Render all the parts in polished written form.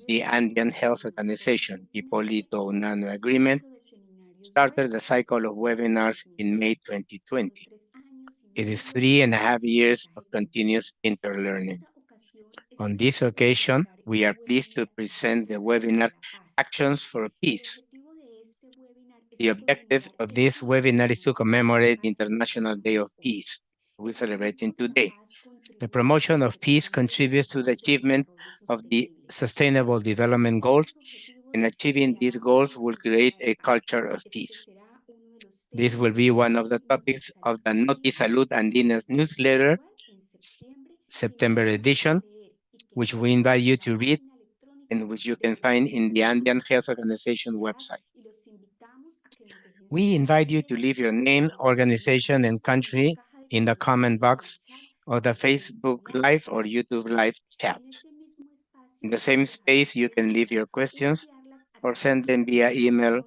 the Andean Health Organization, Hipólito Unanue Agreement, started the cycle of webinars in May 2020. It is 3.5 years of continuous interlearning. On this occasion, we are pleased to present the webinar Actions for Peace. The objective of this webinar is to commemorate the International Day of Peace we're celebrating today. The promotion of peace contributes to the achievement of the Sustainable Development Goals, and achieving these goals will create a culture of peace. This will be one of the topics of the Noti Salud Andinas newsletter, September edition, which we invite you to read and which you can find in the Andean Health Organization website. We invite you to leave your name, organization, and country in the comment box of the Facebook Live or YouTube Live chat. In the same space, you can leave your questions or send them via email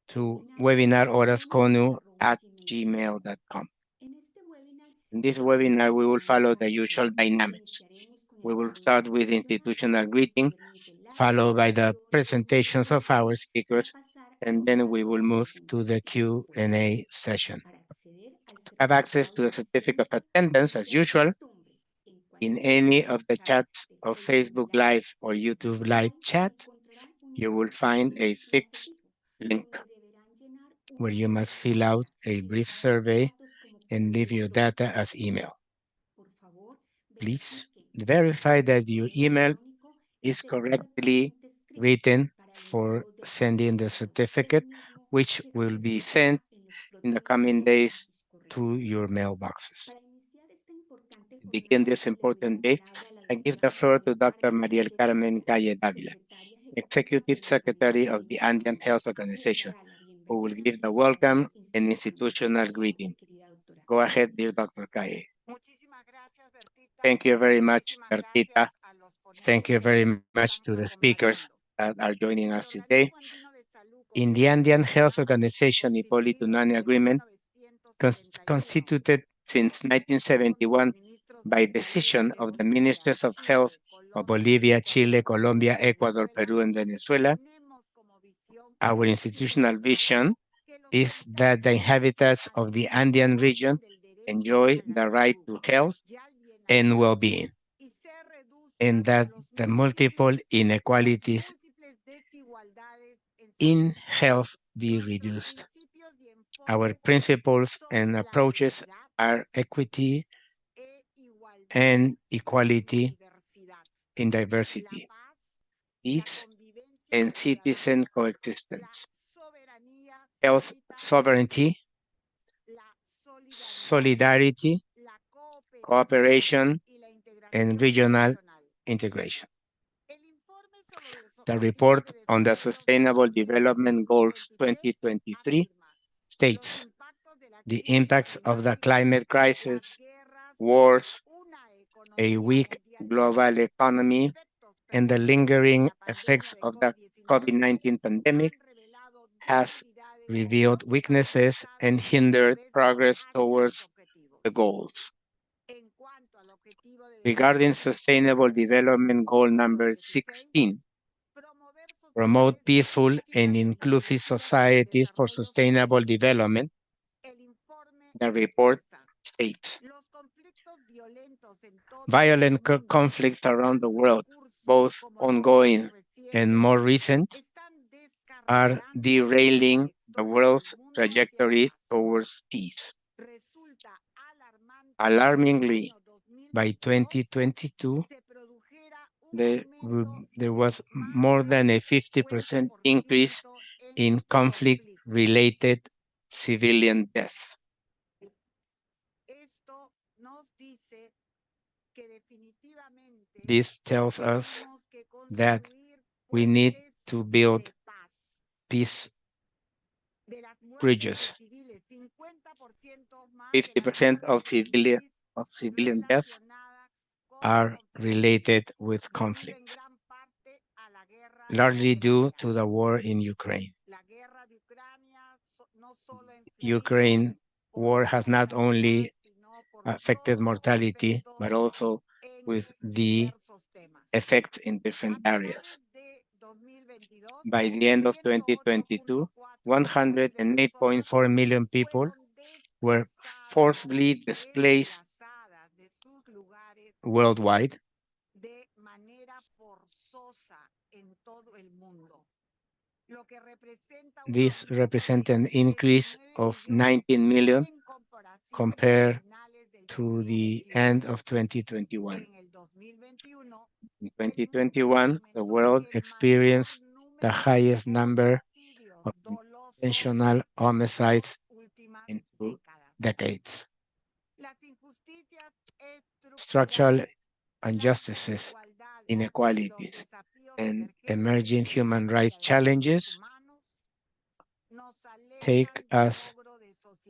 to webinarhorasconu@gmail.com. In this webinar, we will follow the usual dynamics. We will start with institutional greeting, followed by the presentations of our speakers, and then we will move to the Q&A session. To have access to the certificate of attendance, as usual, in any of the chats of Facebook Live or YouTube Live chat, you will find a fixed link where you must fill out a brief survey and leave your data as email. Please verify that your email is correctly written for sending the certificate, which will be sent in the coming days to your mailboxes. To begin this important day, I give the floor to Dr. María del Carmen Calle Dávila, Executive Secretary of the Andean Health Organization, who will give the welcome and institutional greeting. Go ahead, dear Dr. Calle. Thank you very much, Bertita. Thank you very much to the speakers that are joining us today. In the Andean Health Organization Hipólito Unanue Agreement, constituted since 1971 by decision of the Ministers of Health of Bolivia, Chile, Colombia, Ecuador, Peru, and Venezuela, our institutional vision is that the inhabitants of the Andean region enjoy the right to health and well-being, and that the multiple inequalities in health be reduced. Our principles and approaches are equity and equality in diversity, peace and citizen coexistence, health sovereignty, solidarity, cooperation, and regional integration. The report on the Sustainable Development Goals 2023 states the impacts of the climate crisis, wars, a weak global economy, and the lingering effects of the COVID-19 pandemic has revealed weaknesses and hindered progress towards the goals. Regarding Sustainable Development Goal number 16, promote peaceful and inclusive societies for sustainable development, the report states, violent conflicts around the world, both ongoing and more recent, are derailing the world's trajectory towards peace. Alarmingly, by 2022, there was more than a 50% increase in conflict-related civilian deaths. This tells us that we need to build peace bridges. 50% of civilian deaths are related with conflicts, largely due to the war in Ukraine. Ukraine war has not only affected mortality, but also with the effects in different areas. By the end of 2022, 108.4 million people were forcibly displaced worldwide. This represents an increase of 19 million compared to the end of 2021. In 2021, the world experienced the highest number of intentional homicides in 2 decades. Structural injustices, inequalities, and emerging human rights challenges take us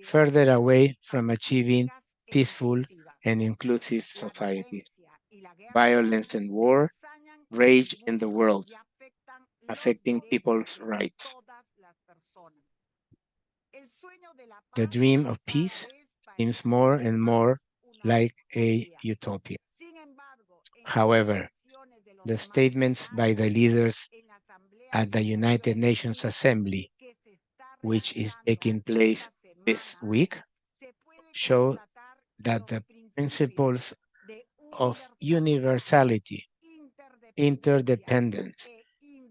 further away from achieving peaceful and inclusive societies. Violence and war rage in the world, affecting people's rights. The dream of peace seems more and more like a utopia. However, the statements by the leaders at the United Nations Assembly, which is taking place this week, show that the principles of universality, interdependence,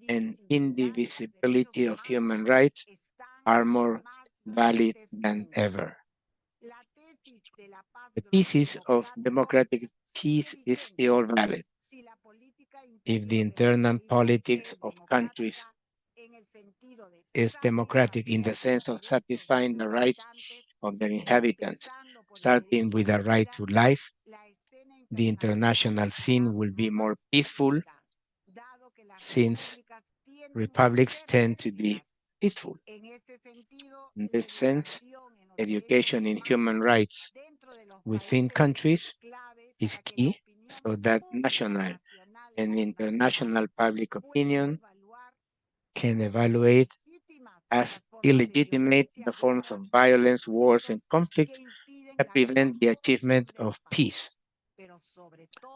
and indivisibility of human rights are more valid than ever. The thesis of democratic peace is still valid if the internal politics of countries is democratic in the sense of satisfying the rights of their inhabitants, starting with the right to life. The international scene will be more peaceful since republics tend to be peaceful. In this sense, education in human rights within countries is key so that national and international public opinion can evaluate as illegitimate the forms of violence, wars, and conflict that prevent the achievement of peace.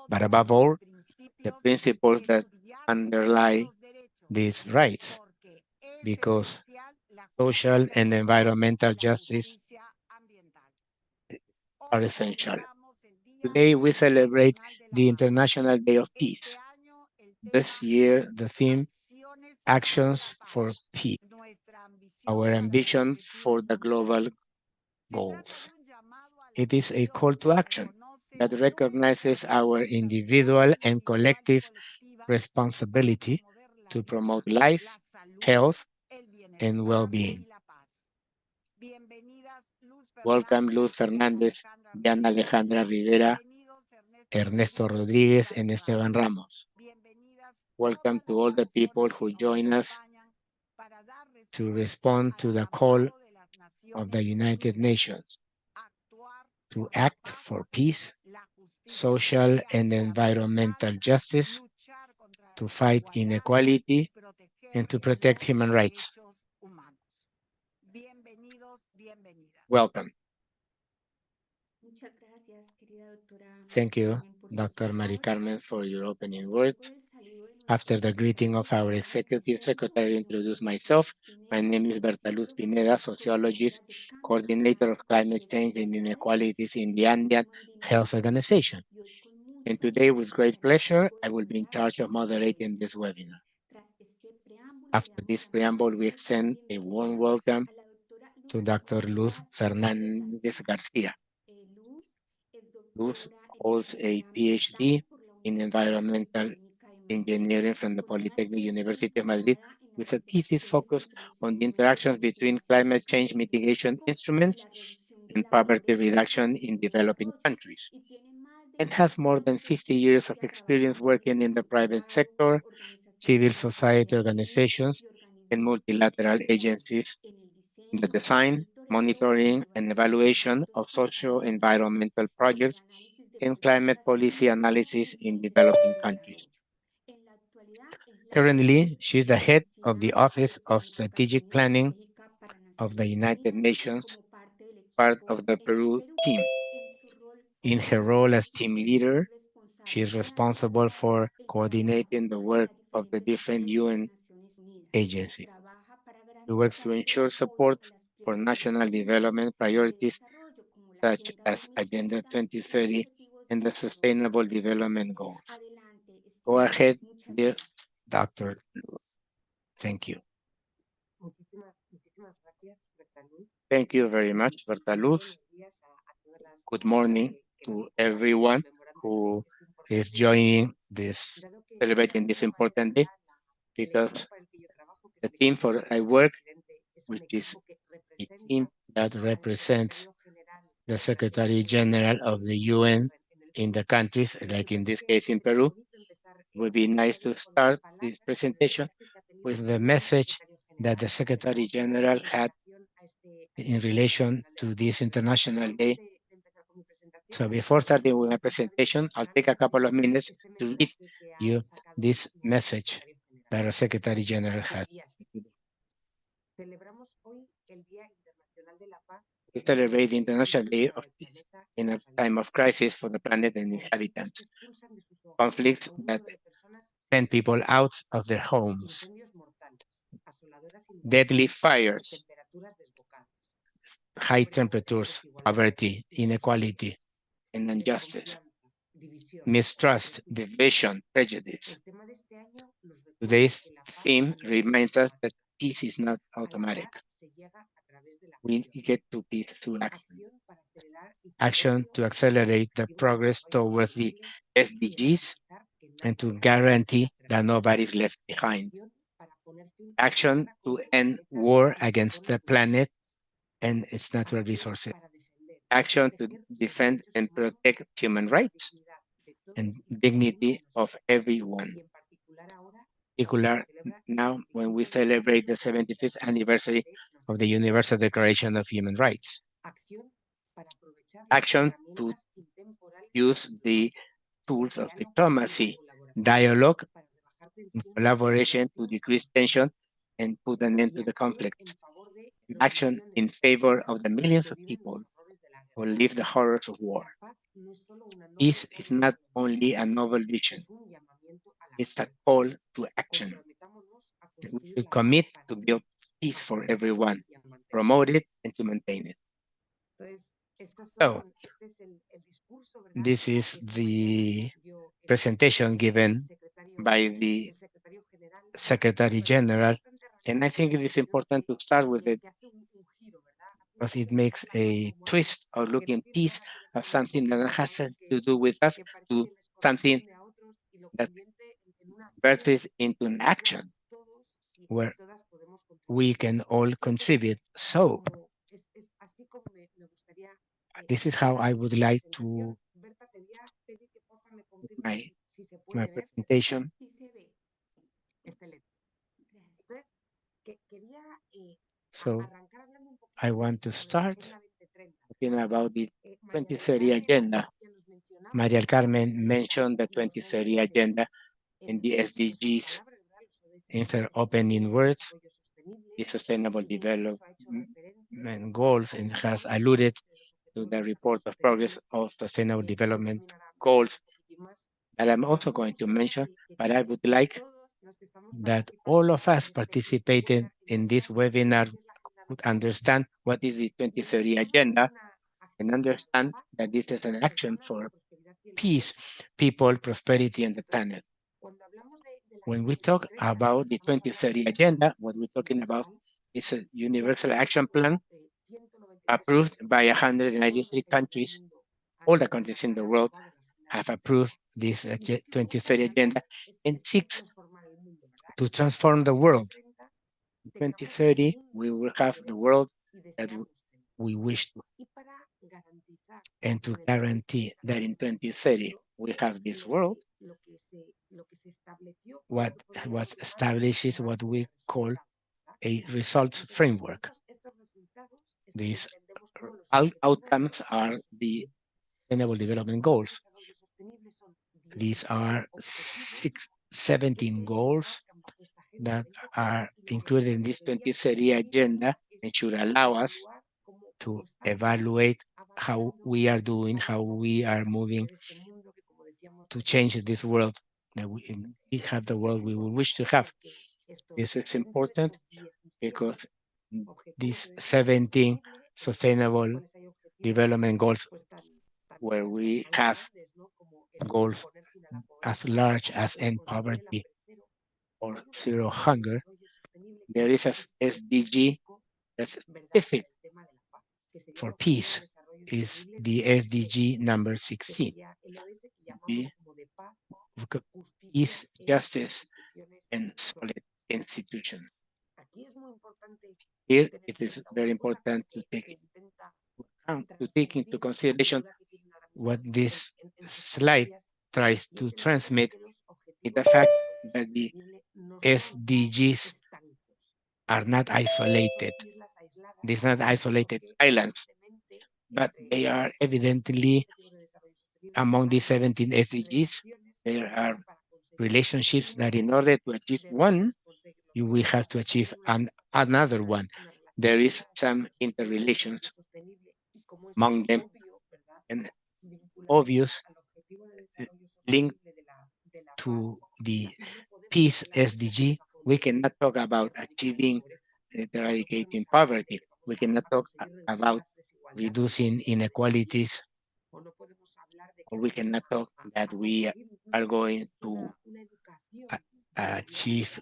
But above all, the principles that underlie these rights, because social and environmental justice are essential. Today, we celebrate the International Day of Peace. This year, the theme, Actions for Peace, our ambition for the global goals. It is a call to action that recognizes our individual and collective responsibility to promote life, health, and well-being. Welcome Luz Fernández, Diana Alejandra Rivera, Ernesto Rodríguez, and Esteban Ramos. Welcome to all the people who join us to respond to the call of the United Nations to act for peace, social and environmental justice, to fight inequality, and to protect human rights. Welcome. Thank you, Dr. Mari Carmen, for your opening words. After the greeting of our Executive Secretary, introduce myself. My name is Berta Luz Pineda, sociologist, coordinator of climate change and inequalities in the Andean Health Organization. And today, with great pleasure, I will be in charge of moderating this webinar. After this preamble, we extend a warm welcome to Dr. Luz Fernandez Garcia. Luz holds a PhD in environmental engineering from the Polytechnic University of Madrid, with a thesis focused on the interactions between climate change mitigation instruments and poverty reduction in developing countries, and has more than 50 years of experience working in the private sector, civil society organizations, and multilateral agencies in the design, monitoring, and evaluation of socio-environmental projects and climate policy analysis in developing countries. Currently, she is the head of the Office of Strategic Planning of the United Nations, part of the Peru team. In her role as team leader, she is responsible for coordinating the work of the different UN agency. It works to ensure support for national development priorities such as Agenda 2030 and the Sustainable Development Goals. Go ahead, dear Dr. Thank you. Thank you very much, Berta Luz. Good morning to everyone who is joining this, celebrating this important day, because the team for I work, which is a team that represents the Secretary General of the UN in the countries, like in this case in Peru, it would be nice to start this presentation with the message that the Secretary General had in relation to this International Day. So before starting with my presentation, I'll take a couple of minutes to read you this message that our Secretary General had. We celebrate the International Day of Peace in a time of crisis for the planet and inhabitants. Conflicts that send people out of their homes. Deadly fires, high temperatures, poverty, inequality, and injustice, mistrust, division, prejudice. Today's theme reminds us that peace is not automatic. We get to peace through action. Action to accelerate the progress towards the SDGs and to guarantee that nobody is left behind. Action to end war against the planet and its natural resources. Action to defend and protect human rights and dignity of everyone. Particular now when we celebrate the 75th anniversary of the Universal Declaration of Human Rights. Action to use the tools of diplomacy, dialogue, and collaboration to decrease tension and put an end to the conflict. Action in favor of the millions of people who live the horrors of war. Peace is not only a noble vision, it's a call to action. We should commit to build peace for everyone, promote it, and to maintain it. So, this is the presentation given by the Secretary General, and I think it is important to start with it because it makes a twist of looking peace as something that has to do with us to something that births into an action where we can all contribute. So this is how I would like to my presentation. So I want to start talking about the 2030 agenda. Maria del Carmen mentioned the 2030 agenda in the SDGs in her opening words, the Sustainable Development Goals, and has alluded to the report of progress of Sustainable Development Goals that I'm also going to mention, but I would like that all of us participating in this webinar would understand what is the 2030 agenda and understand that this is an action for peace, people, prosperity, and the planet. When we talk about the 2030 agenda, what we're talking about is a universal action plan approved by 193 countries. All the countries in the world have approved this 2030 agenda and seeks to transform the world. In 2030, we will have the world that we wish to. And to guarantee that in 2030, we have this world, what establishes what we call a results framework. These outcomes are the Sustainable Development Goals. These are 17 goals that are included in this 2030 agenda and should allow us to evaluate how we are doing, how we are moving to change this world, that we have the world we would wish to have. This is important because these 17 sustainable development goals, where we have goals as large as end poverty or zero hunger, there is a SDG that's specific for peace, is the SDG number 16. The peace, justice, and solid institutions. Here, it is very important to take into consideration what this slide tries to transmit, is the fact that the SDGs are not isolated. These are not isolated islands, but they are evidently among the 17 SDGs. There are relationships that in order to achieve one, you will have to achieve another one. There is some interrelations among them, and obvious link to the peace SDG. We cannot talk about achieving eradicating poverty. We cannot talk about reducing inequalities, or we cannot talk that we are going to achieve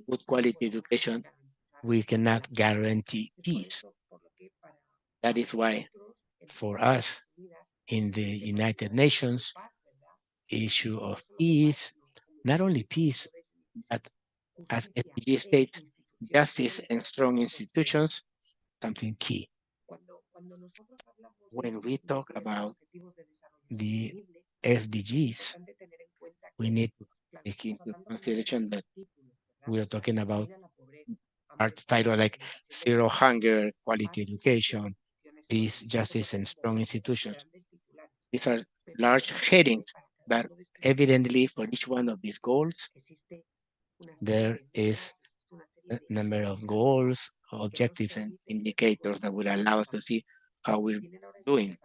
good quality education. We cannot guarantee peace. That is why, for us in the United Nations, issue of peace, not only peace, but as SDG states, justice and strong institutions, something key. When we talk about the SDGs, we need to take into consideration that we are talking about our title like zero hunger, quality education, peace, justice, and strong institutions. These are large headings, but evidently for each one of these goals, there is a number of goals, objectives, and indicators that will allow us to see how we're doing.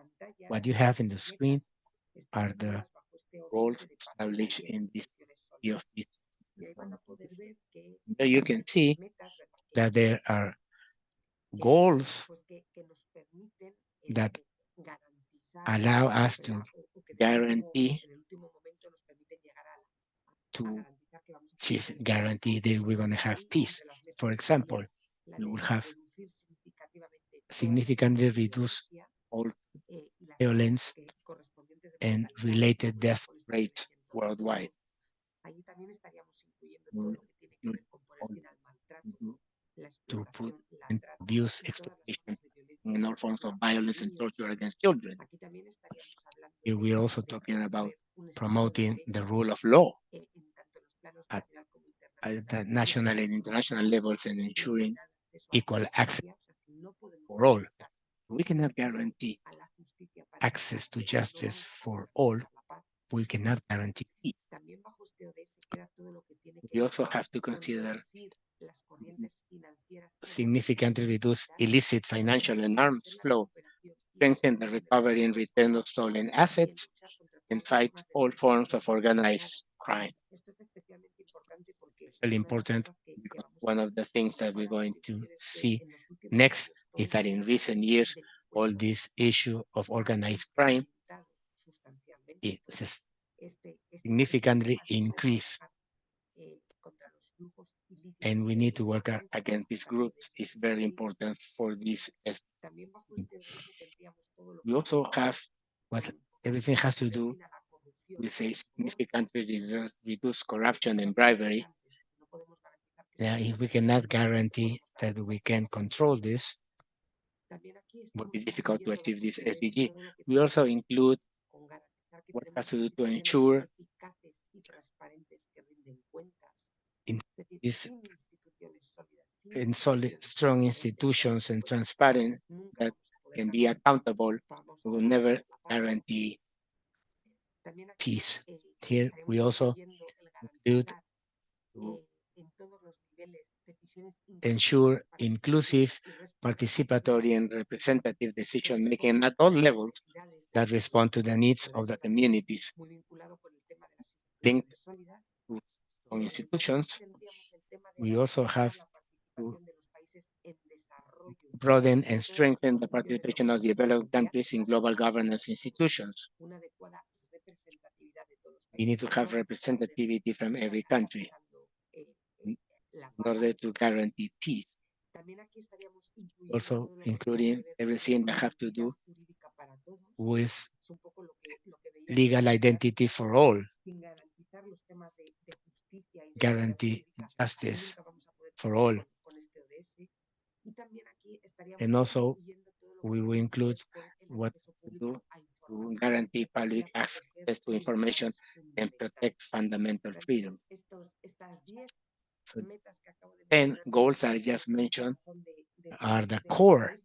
What you have in the screen are the goals established in this view of this. There you can see that there are goals that allow us to guarantee that we're going to have peace. For example, we will have significantly reduced all violence and related death rates worldwide. To put into abuse, exploitation, and all forms of violence and torture against children. Here we're also talking about promoting the rule of law at the national and international levels and ensuring equal access for all. We cannot guarantee access to justice for all. We cannot guarantee peace. We also have to consider significantly reduce illicit financial and arms flow, strengthen the recovery and return of stolen assets, and fight all forms of organized crime. Really important because one of the things that we're going to see next is that in recent years, all this issue of organized crime is significantly increased. And we need to work against these groups. It's very important for this. We also have what everything has to do with a significantly reduce corruption and bribery. Now, if we cannot guarantee that we can control this, it will be difficult to achieve this SDG. We also include what has to do to ensure in solid, strong institutions and transparent that can be accountable. We will never guarantee peace. Here we also include to ensure inclusive, participatory, and representative decision-making at all levels that respond to the needs of the communities linked to strong institutions. we also have to broaden and strengthen the participation of developed countries in global governance institutions. We need to have representativity from every country in order to guarantee peace. Also including everything that have to do with legal identity for all, guarantee justice for all. And also, we will include what to do to guarantee public access to information and protect fundamental freedom. So 10 goals that I just mentioned are the core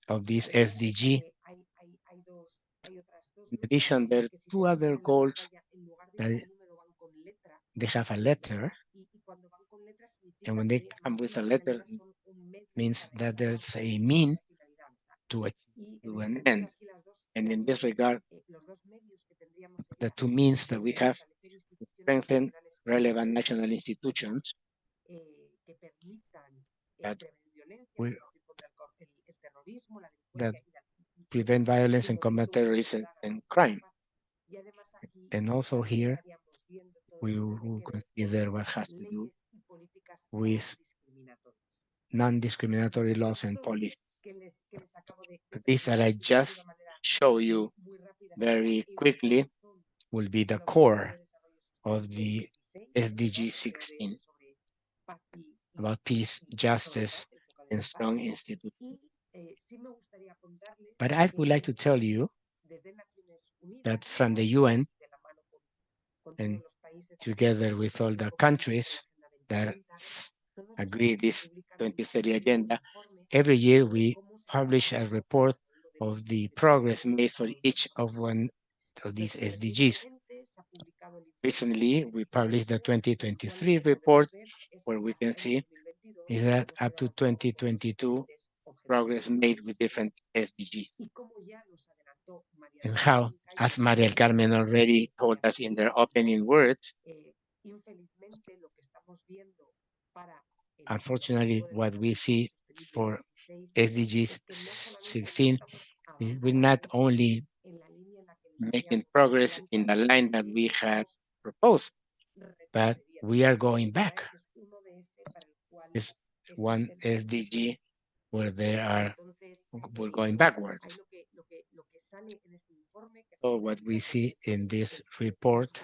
of this SDG. In addition, there are two other goals that they have a letter, and when they come with a letter, means that there's a mean to an end. And in this regard, the two means that we have to strengthen relevant national institutions that will that prevent violence and combat terrorism and crime. And also here, we will consider what has to do with non-discriminatory laws and policies. These that I just show you very quickly will be the core of the SDG 16 about peace, justice, and strong institutions. But I would like to tell you that from the UN and together with all the countries that agree this 2030 agenda, every year we publish a report of the progress made for each of one of these SDGs. Recently, we published the 2023 report, where we can see is that up to 2022, progress made with different SDGs. And how, as Maria del Carmen already told us in their opening words, unfortunately, what we see for SDGs 16 is we're not only making progress in the line that we had proposed, but we are going back. It's one SDG where we're going backwards. So what we see in this report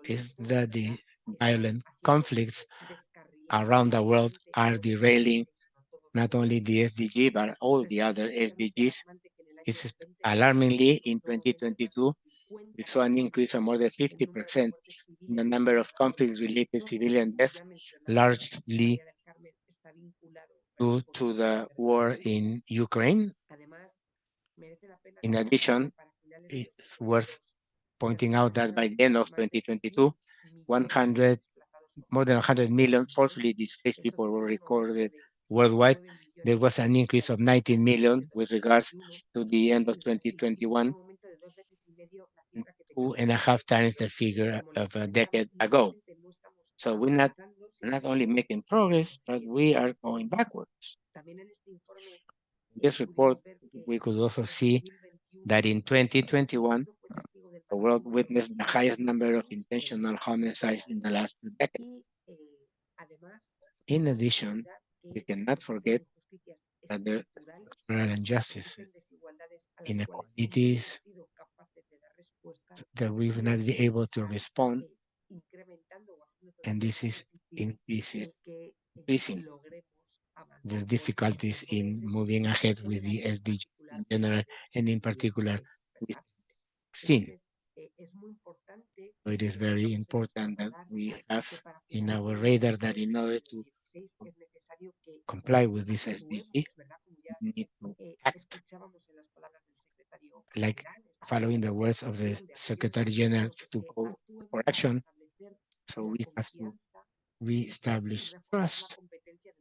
is that the violent conflicts around the world are derailing not only the SDG, but all the other SDGs. It's alarmingly in 2022, we saw an increase of more than 50% in the number of conflict-related civilian deaths, largely due to the war in Ukraine. In addition, it's worth pointing out that by the end of 2022, more than 100 million forcibly displaced people were recorded worldwide. There was an increase of 19 million with regards to the end of 2021, 2.5 times the figure of a decade ago. So we're not only making progress, but we are going backwards. In this report, we could also see that in 2021, the world witnessed the highest number of intentional homicides in the last 2 decades. In addition, we cannot forget that there are structural injustices, inequalities that we've not been able to respond, and this is increasing the difficulties in moving ahead with the SDG in general, and in particular with 16. So it is very important that we have in our radar that in order to comply with this SDG, we need to act, like following the words of the Secretary General, to go for action. So we have to reestablish trust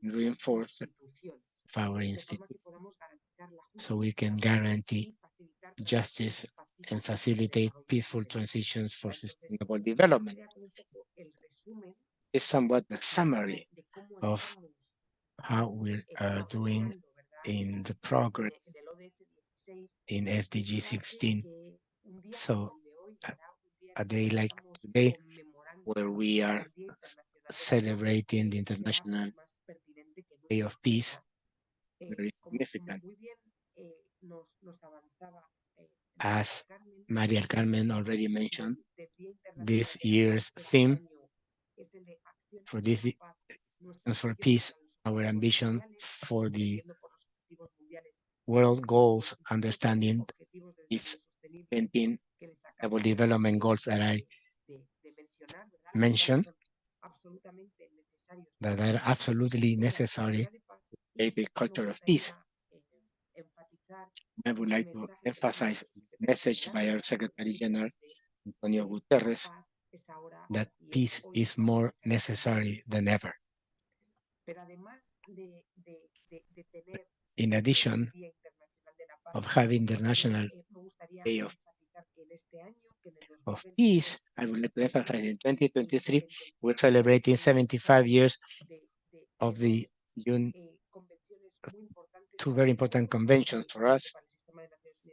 and reinforce our institution so we can guarantee justice and facilitate peaceful transitions for sustainable development. It's somewhat the summary of how we are doing in the progress in SDG 16. So a day like today, where we are celebrating the International Day of Peace, very significant. As Maria Carmen already mentioned, this year's theme for this for peace, our ambition for the world goals, understanding these 17 Sustainable Development Goals that I mentioned, that are absolutely necessary to the culture of peace. I would like to emphasize the message by our Secretary General, Antonio Guterres, that peace is more necessary than ever. In addition of having the National Day of Peace, I would like to emphasize in 2023, we're celebrating 75 years of the two very important conventions for us,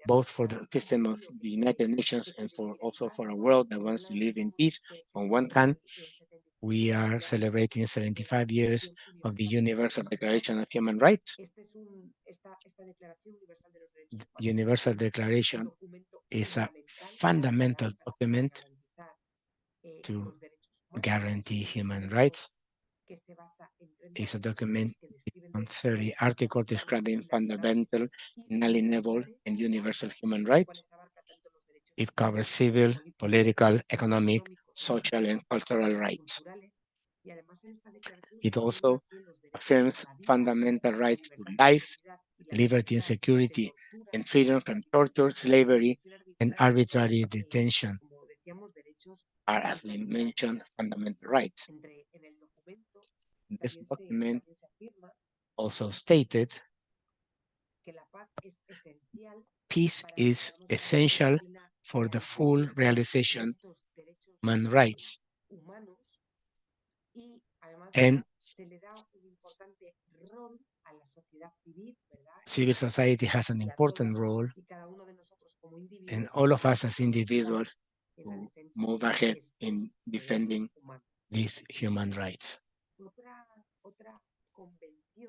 both for the system of the United Nations and also for a world that wants to live in peace. On one hand, we are celebrating 75 years of the Universal Declaration of Human Rights. The Universal Declaration is a fundamental document to guarantee human rights. It's a document on 30 articles describing fundamental, inalienable, and universal human rights. It covers civil, political, economic, social, and cultural rights. It also affirms fundamental rights to life, liberty and security, and freedom from torture, slavery, and arbitrary detention are, as we mentioned, fundamental rights. This document also stated peace is essential for the full realization of human rights. And civil society has an important role, and all of us as individuals to move ahead in defending these human rights.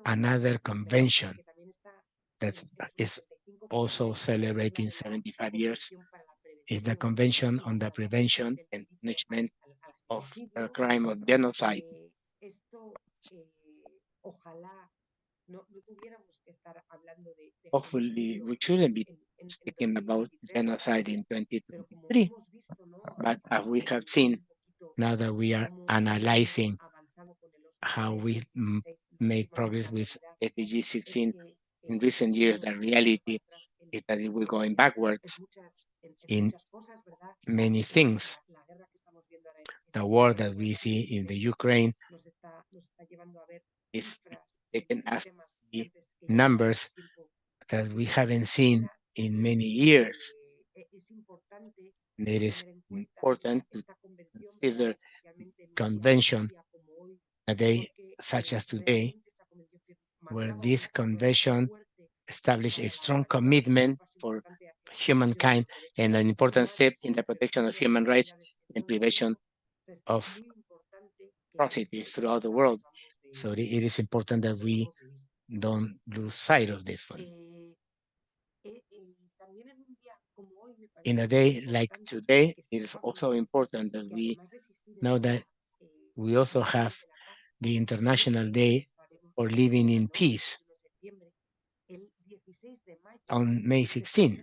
Another convention that is also celebrating 75 years is the Convention on the Prevention and Punishment of the Crime of Genocide. Hopefully, we shouldn't be speaking about genocide in 2023, but as we have seen, now that we are analyzing how we make progress with SDG 16 in recent years, the reality is that we're going backwards in many things. The war that we see in the Ukraine is taking us the numbers that we haven't seen in many years. It is important to consider convention a day such as today, where this convention established a strong commitment for humankind and an important step in the protection of human rights and prevention of atrocities throughout the world. So it is important that we don't lose sight of this one. In a day like today, it is also important that we know that we also have the International Day for Living in Peace on May 16.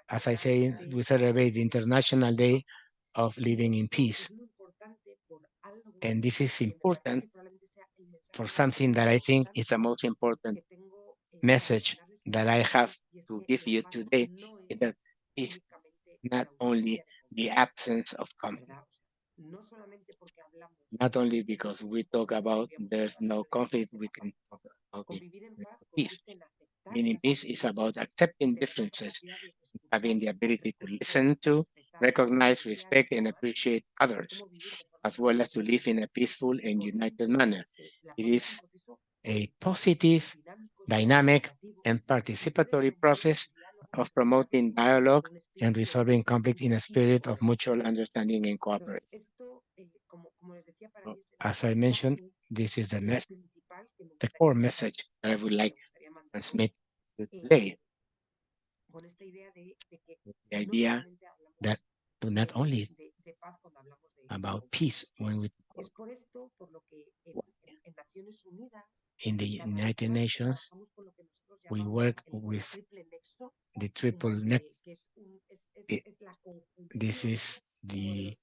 As I say, we celebrate the International Day of Living in Peace. And this is important for something that I think is the most important message that I have to give you today, is that it's not only the absence of conflict, not only because we talk about there's no conflict, we can talk about peace. Meaning peace is about accepting differences, having the ability to listen to, recognize, respect, and appreciate others. as well as to live in a peaceful and united manner. It is a positive, dynamic, and participatory process of promoting dialogue and resolving conflict in a spirit of mutual understanding and cooperation. As I mentioned, this is the core message that I would like to transmit today. The idea that not only about peace when we in the United Nations, we work with the triple net. This is the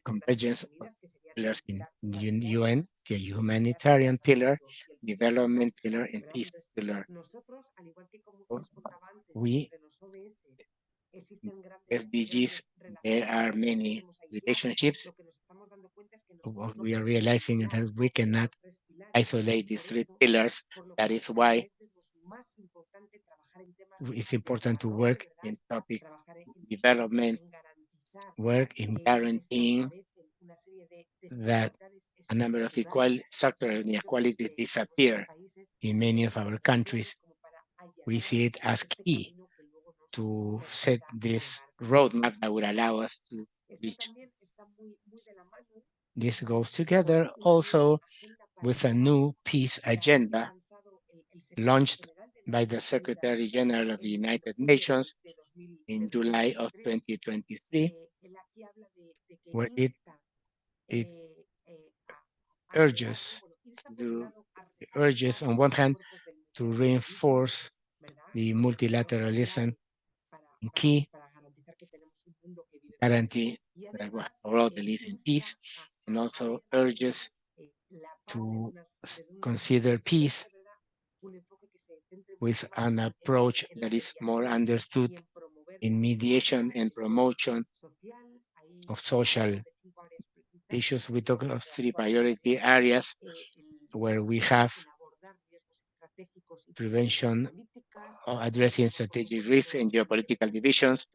convergence of pillars in the UN, the humanitarian pillar, development pillar, and peace pillar. We, SDGs, there are many relationships. What we are realizing that we cannot isolate these three pillars. That is why it's important to work in topic development, work in guaranteeing that a number of sectoral inequalities disappear in many of our countries. We see it as key to set this roadmap that would allow us to reach. This goes together also with a new peace agenda launched by the Secretary General of the United Nations in July of 2023, where it urges on one hand to reinforce the multilateralism in key guarantee that we all live in peace, and also urges to consider peace with an approach that is more understood in mediation and promotion of social issues. We talk of three priority areas where we have prevention, addressing strategic risks and geopolitical divisions,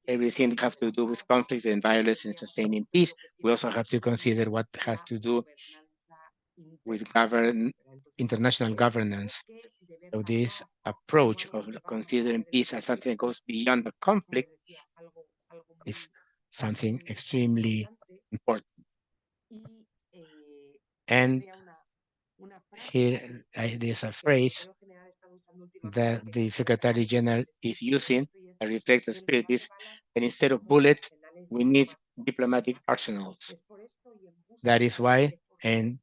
everything has to do with conflict and violence and sustaining peace. We also have to consider what has to do with international governance. So this approach of considering peace as something that goes beyond the conflict is something extremely important. And here there's a phrase that the Secretary General is using that reflects the spirit is, and instead of bullets, we need diplomatic arsenals. That is why, and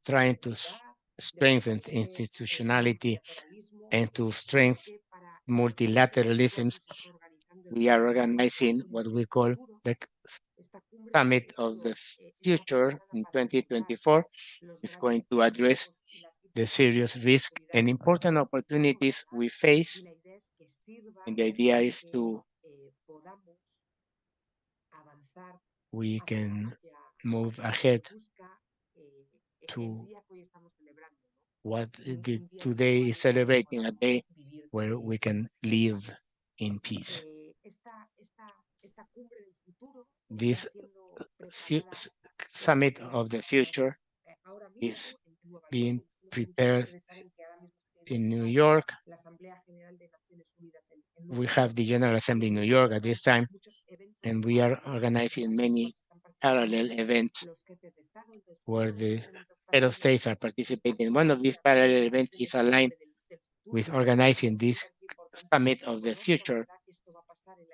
trying to strengthen institutionality and to strengthen multilateralism, we are organizing what we call the Summit of the Future in 2024. It's going to address the serious risk and important opportunities we face. And the idea is to we can move ahead to what today is celebrating, a day where we can live in peace. This Summit of the Future is being prepared in New York. We have the General Assembly in New York at this time, and we are organizing many parallel events where the head of states are participating. One of these parallel events is aligned with organizing this Summit of the Future.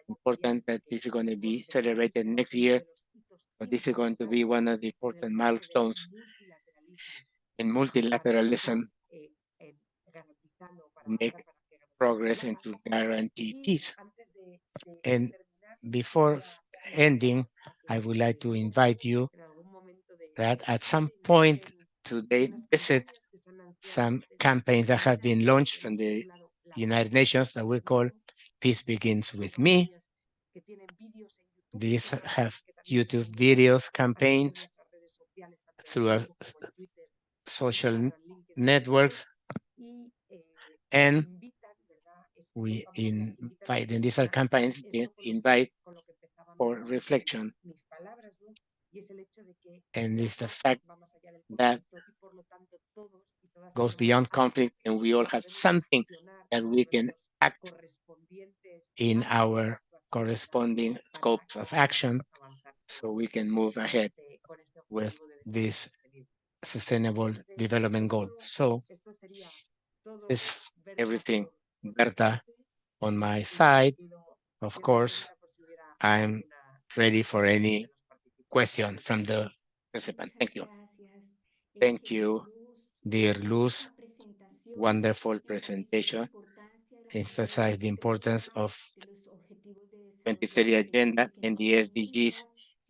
Important that this is going to be celebrated next year, but this is going to be one of the important milestones in multilateralism to make progress and to guarantee peace. And before ending, I would like to invite you that at some point today visit some campaigns that have been launched from the United Nations that we call Peace Begins With Me. These have YouTube videos, campaigns through our social networks, and we invite, and these are campaigns that invite for reflection. And it's the fact that goes beyond conflict, and we all have something that we can act in our corresponding scopes of action so we can move ahead with this sustainable development goal. So it's everything. Berta, on my side, of course, I'm ready for any question from the participant. Thank you. Thank you, dear Luz. Wonderful presentation. Emphasize the importance of 2030 agenda and the SDGs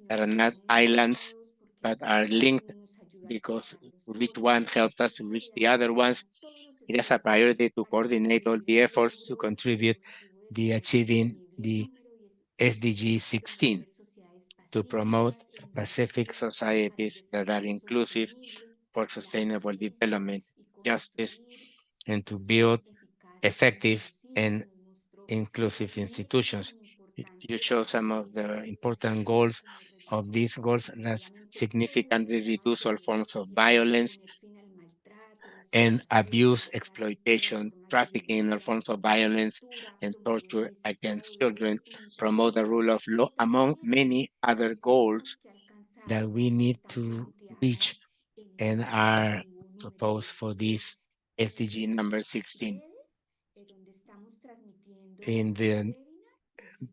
that are not islands but are linked because each one helps us to reach the other ones. It is a priority to coordinate all the efforts to contribute the achieving the SDG 16 to promote Pacific societies that are inclusive for sustainable development, justice, and to build effective and inclusive institutions. You show some of the important goals of these goals that significantly reduce all forms of violence and abuse, exploitation, trafficking, all forms of violence and torture against children, promote the rule of law, among many other goals that we need to reach and are proposed for this SDG number 16. In the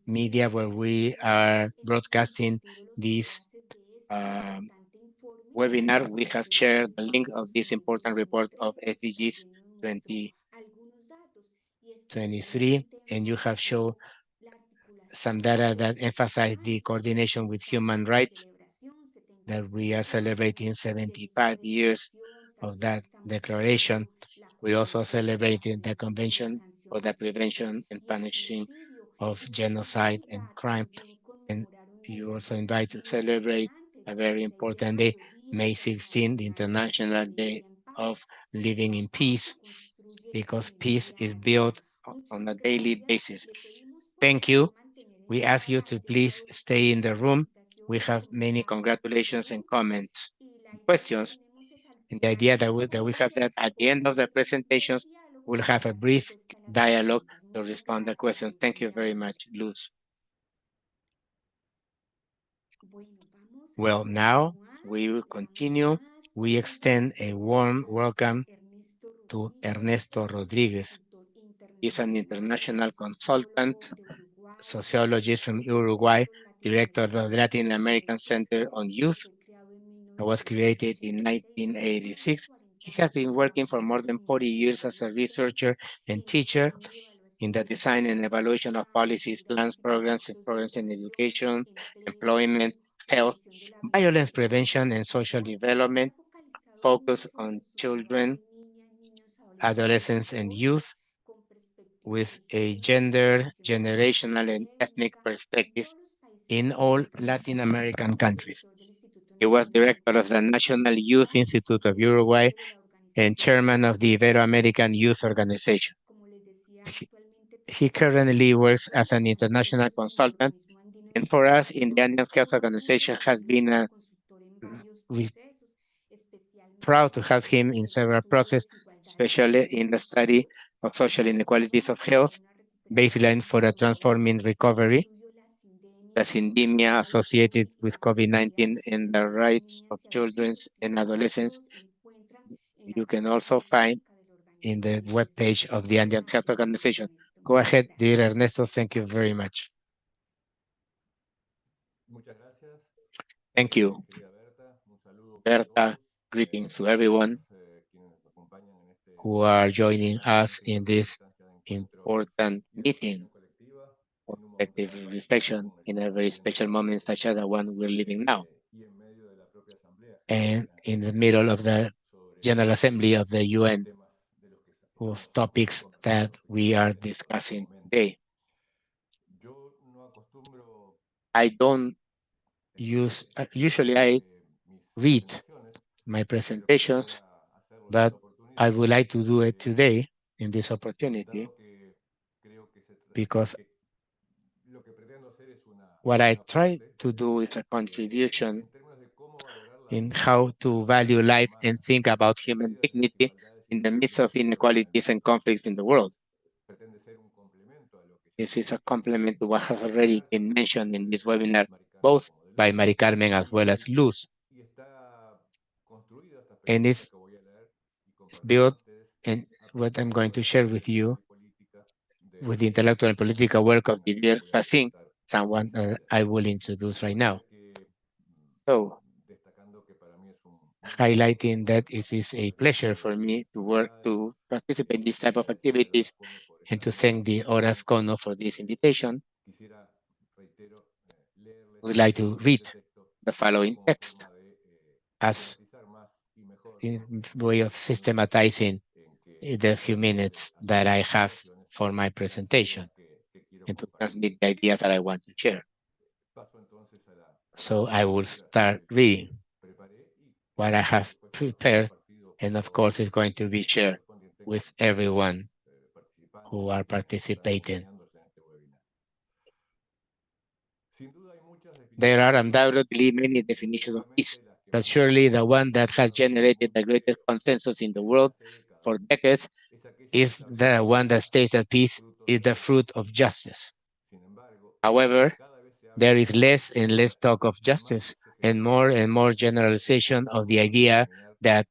media where we are broadcasting this webinar, we have shared the link of this important report of SDGs 2023, and you have shown some data that emphasize the coordination with human rights, that we are celebrating 75 years of that declaration. We also celebrated the Convention for the Prevention and Punishing of Genocide and Crime. And you also invite to celebrate a very important day, May 16, the International Day of Living in Peace, because peace is built on a daily basis. Thank you. We ask you to please stay in the room. We have many congratulations and comments, questions. And the idea that we have that at the end of the presentations, we'll have a brief dialogue to respond to questions. Thank you very much, Luz. Well, now we will continue. We extend a warm welcome to Ernesto Rodriguez. He's an international consultant, sociologist from Uruguay, director of the Latin American Center on Youth. It was created in 1986. He has been working for more than 40 years as a researcher and teacher in the design and evaluation of policies, plans, programs in education, employment, health, violence prevention, and social development, focus on children, adolescents, and youth with a gender, generational, and ethnic perspective in all Latin American countries. He was director of the National Youth Institute of Uruguay and chairman of the Ibero-American Youth Organization. He currently works as an international consultant, and for us in the Andean Health Organization has been we proud to have him in several processes, especially in the study of social inequalities of health, baseline for a transforming recovery, the syndemia associated with COVID-19 and the rights of children and adolescents. You can also find in the webpage of the Andean Health Organization. Go ahead, dear Ernesto. Thank you very much. Thank you, Berta. Greetings to everyone who are joining us in this important meeting for collective reflection in a very special moment such as the one we're living now. And in the middle of the General Assembly of the UN of topics that we are discussing today. I don't usually I read my presentations, but I would like to do it today in this opportunity because What I try to do is a contribution in how to value life and think about human dignity in the midst of inequalities and conflicts in the world. This is a complement to what has already been mentioned in this webinar, both by Mari Carmen as well as Luz. And it's built, and what I'm going to share with you, with the intellectual and political work of Didier Fassin, someone I will introduce right now. So, highlighting that it is a pleasure for me to participate in this type of activities and to thank the Horas Cono for this invitation. I would like to read the following text as in way of systematizing the few minutes that I have for my presentation and to transmit the ideas that I want to share. So I will start reading what I have prepared, and of course it's going to be shared with everyone who are participating. There are undoubtedly many definitions of peace, but surely the one that has generated the greatest consensus in the world for decades is the one that states that peace is the fruit of justice. However, there is less and less talk of justice and more generalization of the idea that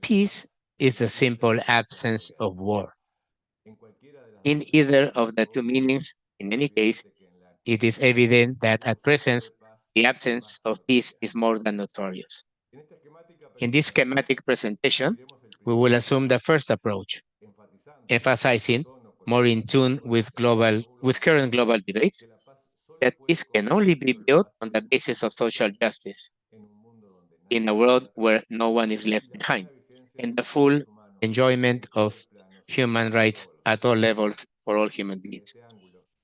peace is a simple absence of war. In either of the two meanings, in any case, it is evident that at present, the absence of peace is more than notorious. In this schematic presentation, we will assume the first approach, emphasizing more in tune with current global debates, that peace can only be built on the basis of social justice in a world where no one is left behind, and the full enjoyment of human rights at all levels for all human beings.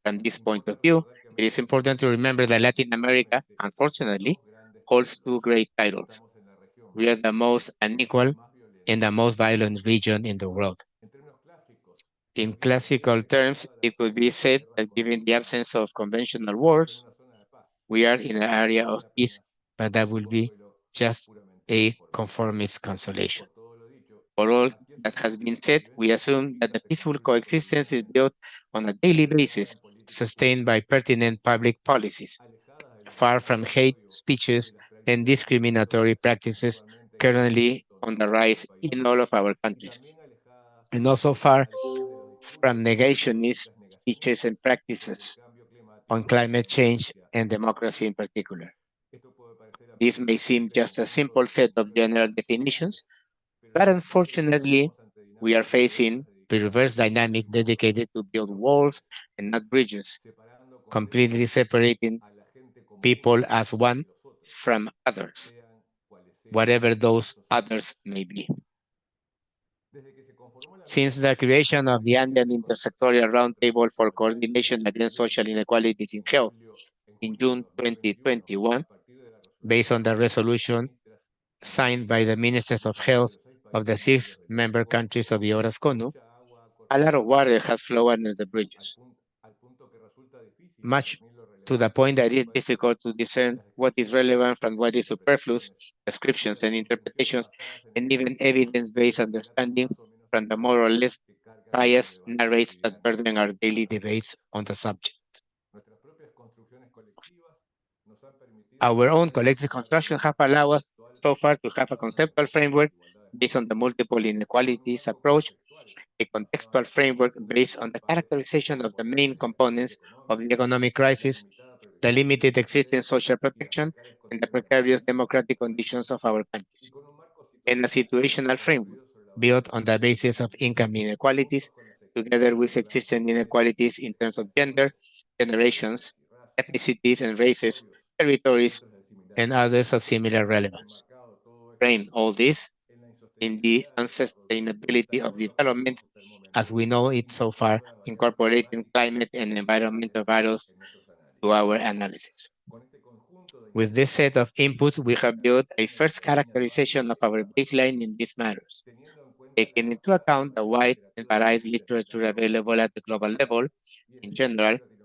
From this point of view, it is important to remember that Latin America, unfortunately, holds two great titles. We are the most unequal and the most violent region in the world. In classical terms, it could be said that given the absence of conventional wars, we are in an area of peace, but that will be just a conformist consolation. For all that has been said, we assume that the peaceful coexistence is built on a daily basis, sustained by pertinent public policies, far from hate speeches and discriminatory practices currently on the rise in all of our countries, and also far from negationist speeches and practices on climate change and democracy in particular. This may seem just a simple set of general definitions, but unfortunately, we are facing perverse dynamics dedicated to build walls and not bridges, completely separating people as one from others, whatever those others may be. Since the creation of the Andean Intersectorial Roundtable for Coordination Against Social Inequalities in Health in June 2021, based on the resolution signed by the Ministers of Health of the 6 member countries of the Horas Cono, a lot of water has flowed under the bridges, much to the point that it is difficult to discern what is relevant from what is superfluous, descriptions and interpretations, and even evidence-based understanding from the more or less biased narrates that burden our daily debates on the subject. Our own collective construction have allowed us so far to have a conceptual framework based on the multiple inequalities approach, a contextual framework based on the characterization of the main components of the economic crisis, the limited existing social protection, and the precarious democratic conditions of our countries, and a situational framework built on the basis of income inequalities, together with existing inequalities in terms of gender, generations, ethnicities and races, territories, and others of similar relevance. Frame all this in the unsustainability of development as we know it so far, incorporating climate and environmental variables to our analysis. With this set of inputs, we have built a first characterization of our baseline in these matters, taking into account the wide and varied literature available at the global level in general,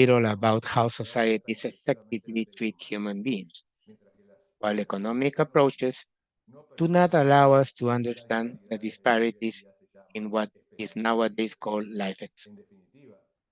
little about how societies effectively treat human beings, while economic approaches do not allow us to understand the disparities in what is nowadays called life expectancy.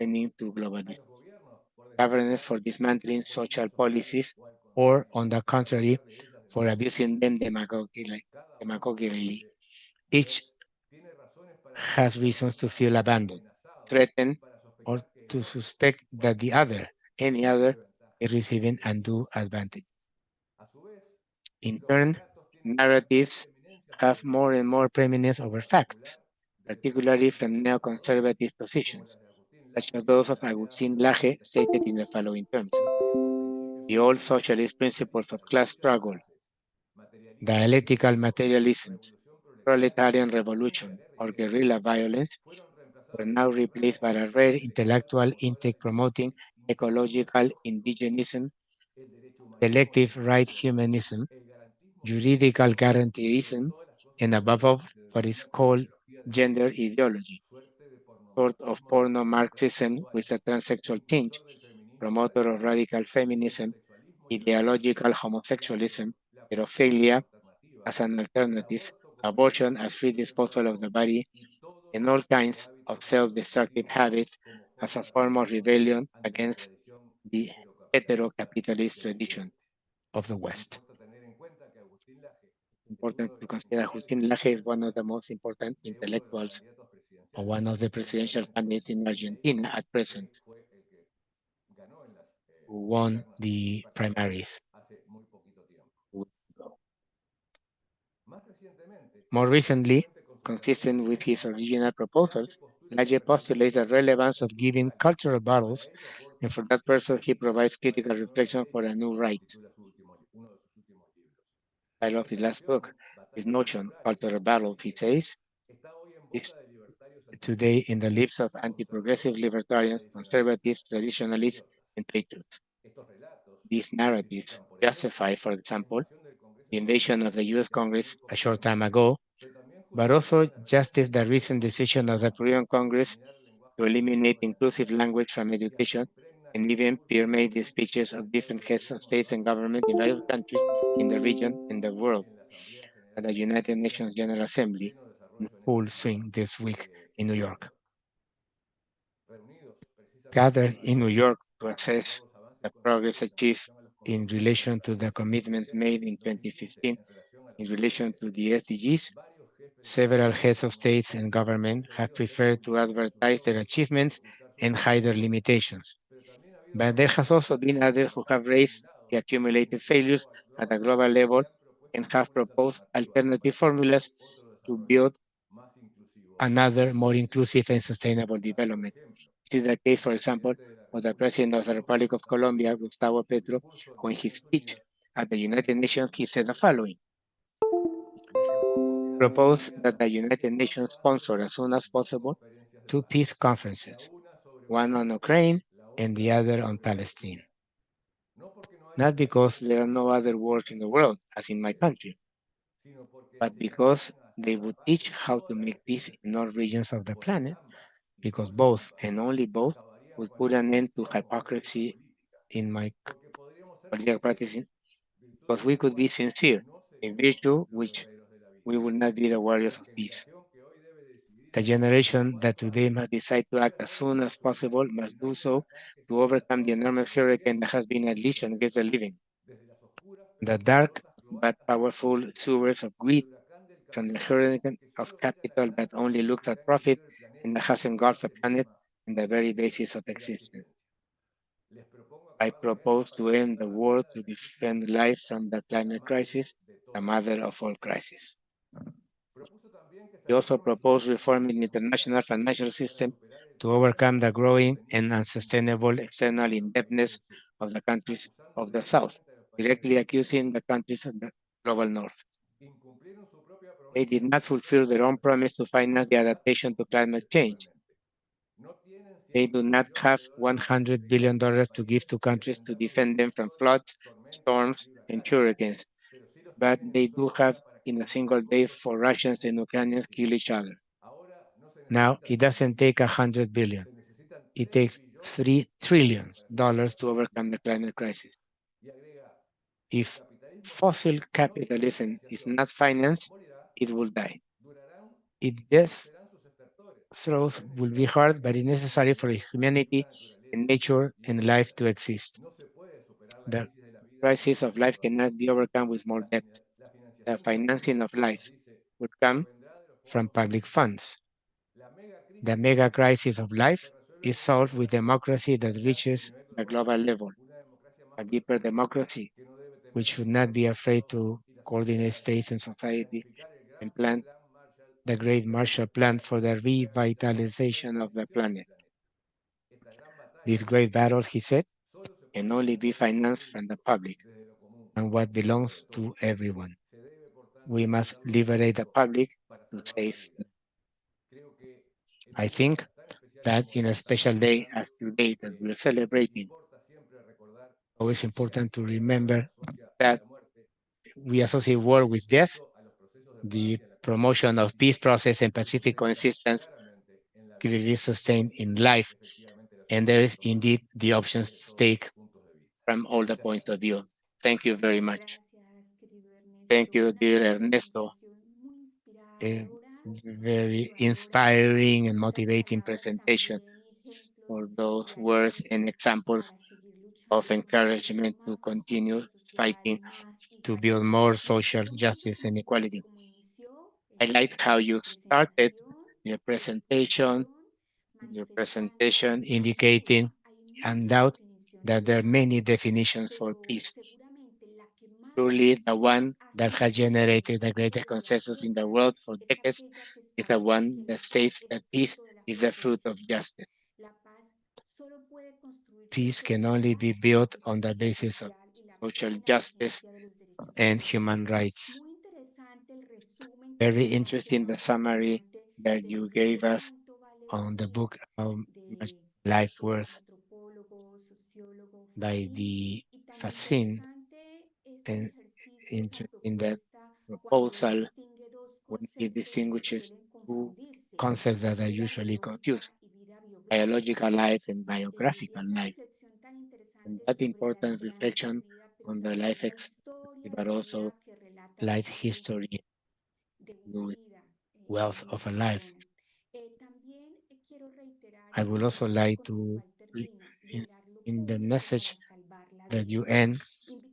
pertaining to global Hay issues. los gobiernos, por governance for dismantling social policies, or, on the contrary, for abusing them demagogically. Each has reasons to feel abandoned, threatened, or to suspect that the other, any other, is receiving undue advantage. In turn, narratives have more and more preeminence over facts, particularly from neoconservative positions, such as those of Agustín Laje, stated in the following terms: the old socialist principles of class struggle, dialectical materialisms, proletarian revolution, or guerrilla violence were now replaced by a rare intellectual intake promoting ecological indigenism, selective right humanism, juridical guaranteeism, and above all, what is called gender ideology, sort of porno-Marxism with a transsexual tinge, promoter of radical feminism, ideological homosexualism, pedophilia as an alternative, abortion as free disposal of the body, and all kinds of self-destructive habits as a form of rebellion against the hetero-capitalist tradition of the West. Important to consider Agustín Laje is one of the most important intellectuals or one of the presidential candidates in Argentina at present who won the primaries. More recently, consistent with his original proposals, Laje postulates the relevance of giving cultural battles, and for that purpose, he provides critical reflection for a new right. Title of his last book, his notion, cultural battles, he says, is today in the lips of anti-progressive libertarians, conservatives, traditionalists, and patriots. These narratives justify, for example, the invasion of the US Congress a short time ago, but also justify the recent decision of the Peruvian Congress to eliminate inclusive language from education, and even peer-made the speeches of different heads of states and government in various countries in the region and the world at the United Nations General Assembly in full swing this week in New York. Gathered in New York to assess the progress achieved in relation to the commitments made in 2015 in relation to the SDGs, several heads of states and government have preferred to advertise their achievements and hide their limitations. But there has also been others who have raised the accumulated failures at a global level and have proposed alternative formulas to build another more inclusive and sustainable development. This is the case, for example, of the President of the Republic of Colombia, Gustavo Petro, who in his speech at the United Nations, he said the following: propose that the United Nations sponsor as soon as possible 2 peace conferences, one on Ukraine and the other on Palestine. Not because there are no other wars in the world, as in my country, but because they would teach how to make peace in all regions of the planet, because both, and only both, would put an end to hypocrisy in my political practicing, because we could be sincere in virtue which we will not be the warriors of peace. The generation that today must decide to act as soon as possible must do so to overcome the enormous hurricane that has been unleashed against the living. The dark but powerful sewers of greed from the hurricane of capital that only looks at profit and that has engulfed the planet and the very basis of existence. I propose to end the war to defend life from the climate crisis, the mother of all crises. He also proposed reforming the international financial system to overcome the growing and unsustainable external indebtedness of the countries of the South, directly accusing the countries of the global North. They did not fulfill their own promise to finance the adaptation to climate change. They do not have $100 billion to give to countries to defend them from floods, storms, and hurricanes, but they do have in a single day for Russians and Ukrainians kill each other. Now, it doesn't take $100 billion. It takes $3 trillion to overcome the climate crisis. If fossil capitalism is not financed, it will die. Its death throes will be hard, but it's necessary for humanity in nature and life to exist. No se puede superar la The crisis de la vida crisis of life cannot be overcome with more debt. la The financiación financing pública, of nos life dice, would come provendrá de los from fondos public públicos. funds. La mega The crisis de la mega vida crisis of life se resuelve is con una solved with democracy that democracia reaches a nivel the global, global level, una democracia más a deeper profunda democracy, que no debe which temer should el not control be de afraid estados to y las coordinate sociedades, states and society planificar el and gran plan plan Marshall the Great de Marshall Plan for the revitalización revitalization y of the nutrición del planet. planeta. Esta gran This batalla great battle, he said, solo se can puede only ganar be desde lo financed from the público, public desde lo común, and what desde lo de belongs to todos. everyone. Se debe, por We tanto, must liberar lo liberate the público public para to salvar la save. vida. Creo que en I un día think tan especial that como in a este estamos special day celebrando, as today that we're nos celebrating, importa siempre recordar always que la important to izquierda remember asocia a that la muerte we associate war with death, eso a los procesos de paz the y a la promotion of peace coexistencia, process and y eso pacific deriva coexistence claramente en la vida. clearly sustained in life. Efectivamente, las And there opciones is que tomamos indeed the options desde to todos take estos puntos de vista. from all the Muchas points gracias. of view. Thank you very much. Gracias, querido Thank Ernesto. you, Una dear Ernesto. presentación muy A inspiradora, muy very motivadora. inspiring and Esas motivating palabras presentation también y ejemplos for those words reales and examples para seguir of luchando, construyendo encouragement to más continue justicia social, fighting más to build igualdad. more Me social gustó mucho justice and equality. como inició I like how su you started presentación, your su presentation, exposición, manifestando que sin indicating duda hay muchas undoubted definiciones that de there are paz, many definitions for pero peace. seguramente la que más Truly, the conocemos one that has aquí en generated the estos greatest días y consensus in the hacendas world for es decades aquella que is the establece one que that la paz states es that peace fruto de la is the fruit justicia. of justice. La paz solo puede construirse Peace can sobre la only be base de la built on the justicia basis of social y la social plena justice vigencia de los derechos and humanos. human rights. Muy interesante el resumen que Very nos hace interesting the summary apasionante that de you desde gave us cuánto vale la on the book vida Much de Life Worth antropólogo, sociólogo by Facín, the y tan Facin, interesante ese and ejercicio, esa interesting that propuesta cuando él proposal distingue dos when he conceptos que distinguishes suelen two confundirse, concepts that are vida usually biológica confused, y vida biográfica. biological life and Y biographical esa life. reflexión tan And interesante that sobre la important esperanza de reflection vida, pero on the también life la expectancy, historia but de also vida que relata la life riqueza history de una with vida, wealth de una of a life. persona. También quiero reiterar I would esa also frase like con la to, cual termina, in, liberar lo in the público para message salvar la that vida. you end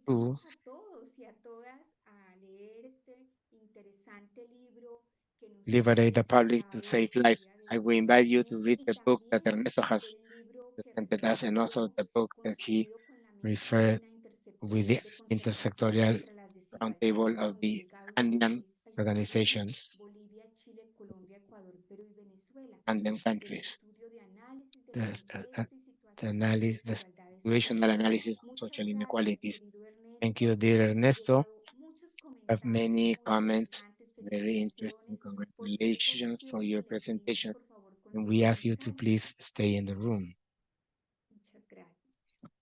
to, Invitamos a todos y a todas a leer este interesante libro que nos ha liberate the public to presentado save el life. día de I hoy will invite you to Ernesto read y the book that también Ernesto has el libro que presented us and also referenció the book that he construido con la mención de referred la with the Intersectorial de Conservación intersectorial contra las roundtable Desigualdades of con the delegados de los Andean países andinos, organization, Bolivia, Chile, Colombia, Ecuador, Perú y Venezuela, Andean el countries. estudio de análisis del The, contexto y the situación de las analysis, the desigualdades situational sociales. analysis of Muchas social gracias, inequalities. querido Thank Ernesto. you, dear Nos han Ernesto. llegado muchos Have comentarios many muy comments. interesantes, Very interesting. felicitaciones por su Congratulations for exposición your y le pedimos presentation. por favor And we continúe ask en you to sala. please stay in the room. Muchas gracias.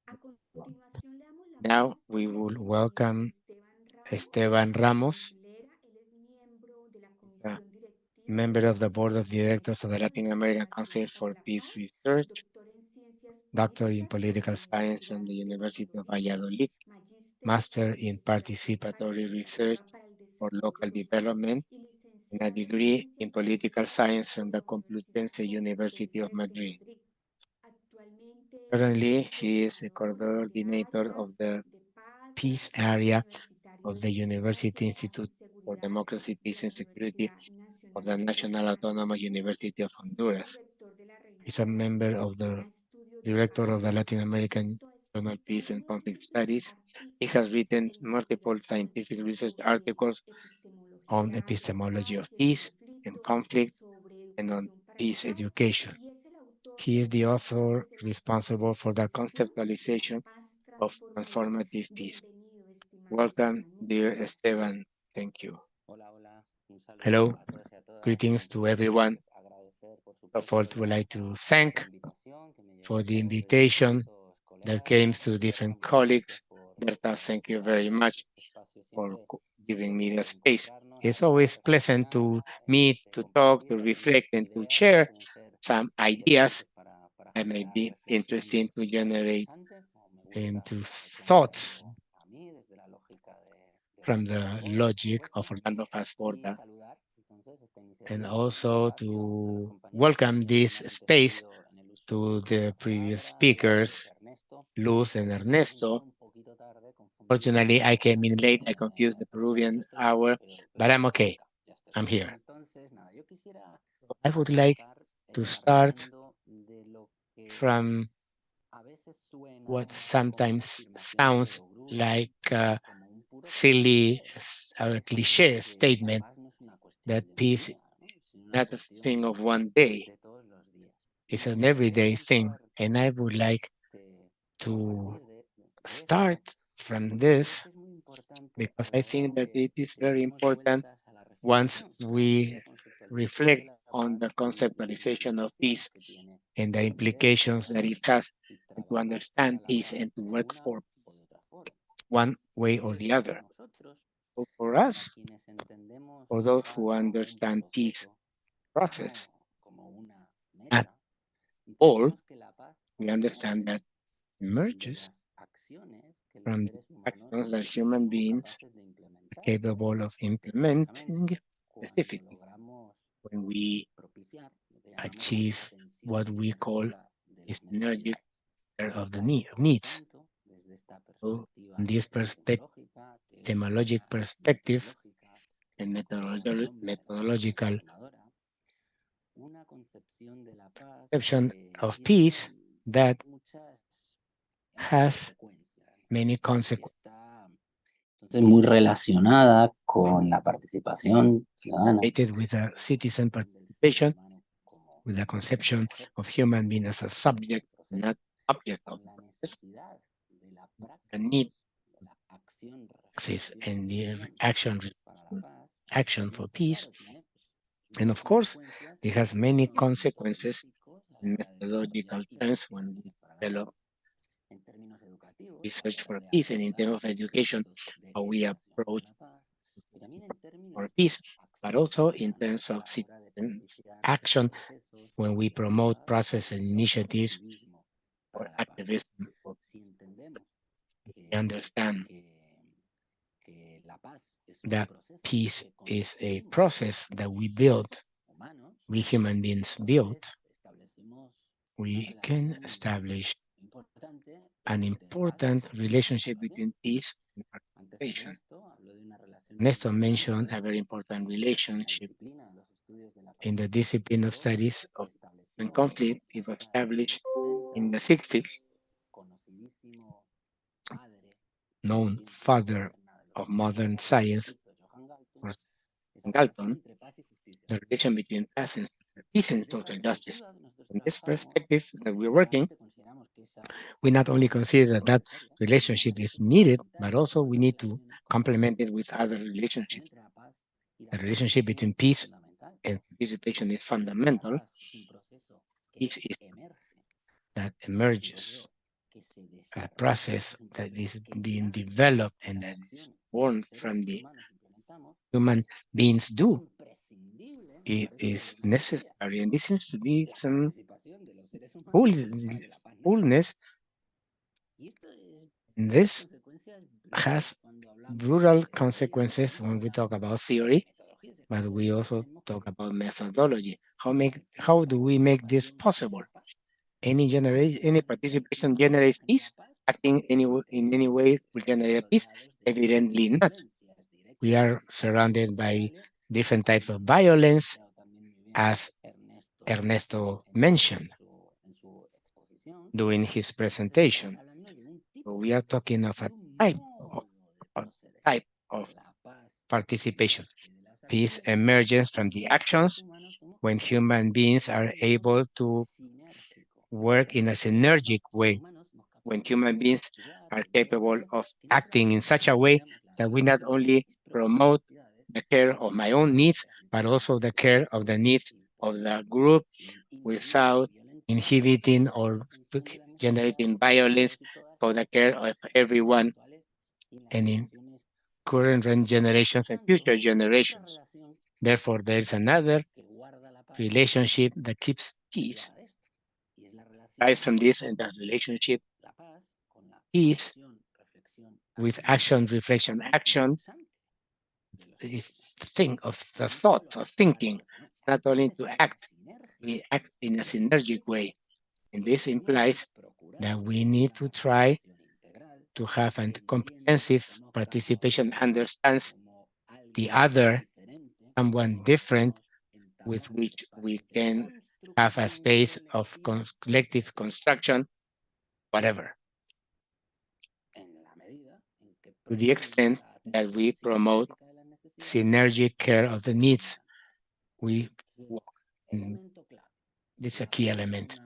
A continuación le damos la Now más we cordial will bienvenida a welcome Esteban Ramos Esteban Ramos, Aguilera. Él es miembro de la a Comisión Directiva del member of the Board Instituto of Directors of the Latinoamericano de Latin American Conservación Council para for la Peace Paz, Research, doctor en Ciencias Doctor in Políticas por Political la Science Universidad from the de University of Valladolid, Valladolid, magíster Master en in Investigación Participatory Research Participativa para el for Desarrollo Local Local Development, y and a licenciado en degree in Ciencias Political Políticas Science from por the la Universidad Complutense University of Complutense de Madrid. Madrid. Actualmente Currently, es he is the coordinador de coordinator área of the de paz del Peace Centro Area of Universitario the de University Paz y Institute for Seguridad Democracy, de Peace, la and Security Universidad of Nacional the National Bolivariana de Autonomous Honduras. University of Es Honduras. director de la He's a revista member of the latinoamericana Estudio de director Paz of the y Latin American Conflicto. Ha Journal Peace and escrito Conflict múltiples Studies. He has artículos written de multiple investigación scientific research sobre articles on epistemología de la epistemology paz of y el peace and conflicto, conflict sobre and on educación para la peace paz, education. y es el autor He de is the los author ensayos de la responsible for the conceptualización de la conceptualization paz of transformadora. transformative peace. Bienvenido, estimado Welcome, Esteban. Muchas dear gracias. Esteban. Thank you. Hola, hola, un saludo Hello. a todos y a todas. Greetings Antes to de nada, everyone. pues agradecer, por Of all, supuesto, would like to la thank invitación que me llegó for a the través de invitation distintos that came colegas. to Berta, different muchas gracias colleagues. por Berta, thank you very facilitarme much este espacio. for Siempre es un giving me gusto the space. encontrarnos It's para always pleasant reflexionar, to meet, to talk, compartir to también reflect, and to ideas que share pueden ser some ideas interesantes para that may generar be reflexión interesting to generate interesante, como me gusta into thoughts plantearlo a mí desde la lógica de from Orlando the Fast Borda, por logic of supuesto. Orlando Fast Y Borda, saludar entonces esta and iniciativa, este also espacio, a los to compañeros welcome que this me han space intercedido en el uso to the previous speakers, Luz and Ernesto. Fortunately, I came in late. I confused the Peruvian hour, but I'm okay. I'm here. I would like to start from what sometimes sounds like a silly or cliche statement that peace is not a thing of one day. It's an everyday thing. And I would like to start from this because I think that it is very important once we reflect on the conceptualization of peace and the implications that it has, and to understand peace and to work for one way or the other. So for us, for those who understand peace process at all, we understand that emerges from the actions that human beings are capable of implementing, specifically when we achieve what we call a synergic care of the needs. So, in this etymologic perspective and methodological conception of peace that has many consequences. Entonces, muy relacionada con la participación ciudadana. With a citizen participation, with the conception of human being as a subject, not object of the need, and the action for peace. And of course, it has many consequences in methodological terms when we develop research for peace, and in terms of education, how we approach for peace, but also in terms of citizen action when we promote process and initiatives for activism. We understand that peace is a process that we build, we human beings build. We can establish an important relationship between peace and participation. Ernesto mentioned a very important relationship in the discipline of studies of human conflict. It was established in the 60s, known father of modern science, was Galton, the relation between peace and social justice. In this perspective that we're working, we not only consider that that relationship is needed, but also we need to complement it with other relationships. The relationship between peace and participation is fundamental. Peace is that emerges, a process that is being developed and that is born from the human beings do. It is necessary, and this seems to be some fullness. This has brutal consequences when we talk about theory, but we also talk about methodology. How do we make this possible? Any participation generates peace? Acting in any way will generate peace? Evidently not. We are surrounded by different types of violence, as Ernesto mentioned during his presentation. So we are talking of a type of participation. Peace emerges from the actions when human beings are able to work in a synergic way, when human beings are capable of acting in such a way that we not only promote the care of my own needs, but also the care of the needs of the group without inhibiting or generating violence for the care of everyone and in current generations and future generations. Therefore, there is another relationship that keeps peace. Aside from this, and that relationship is with action, reflection, action is the thought of thinking, not only to act. We act in a synergic way. And this implies that we need to try to have a comprehensive participation understands the other, someone different, with which we can have a space of collective construction, whatever. To the extent that we promote synergic care of the needs, we this is a key element,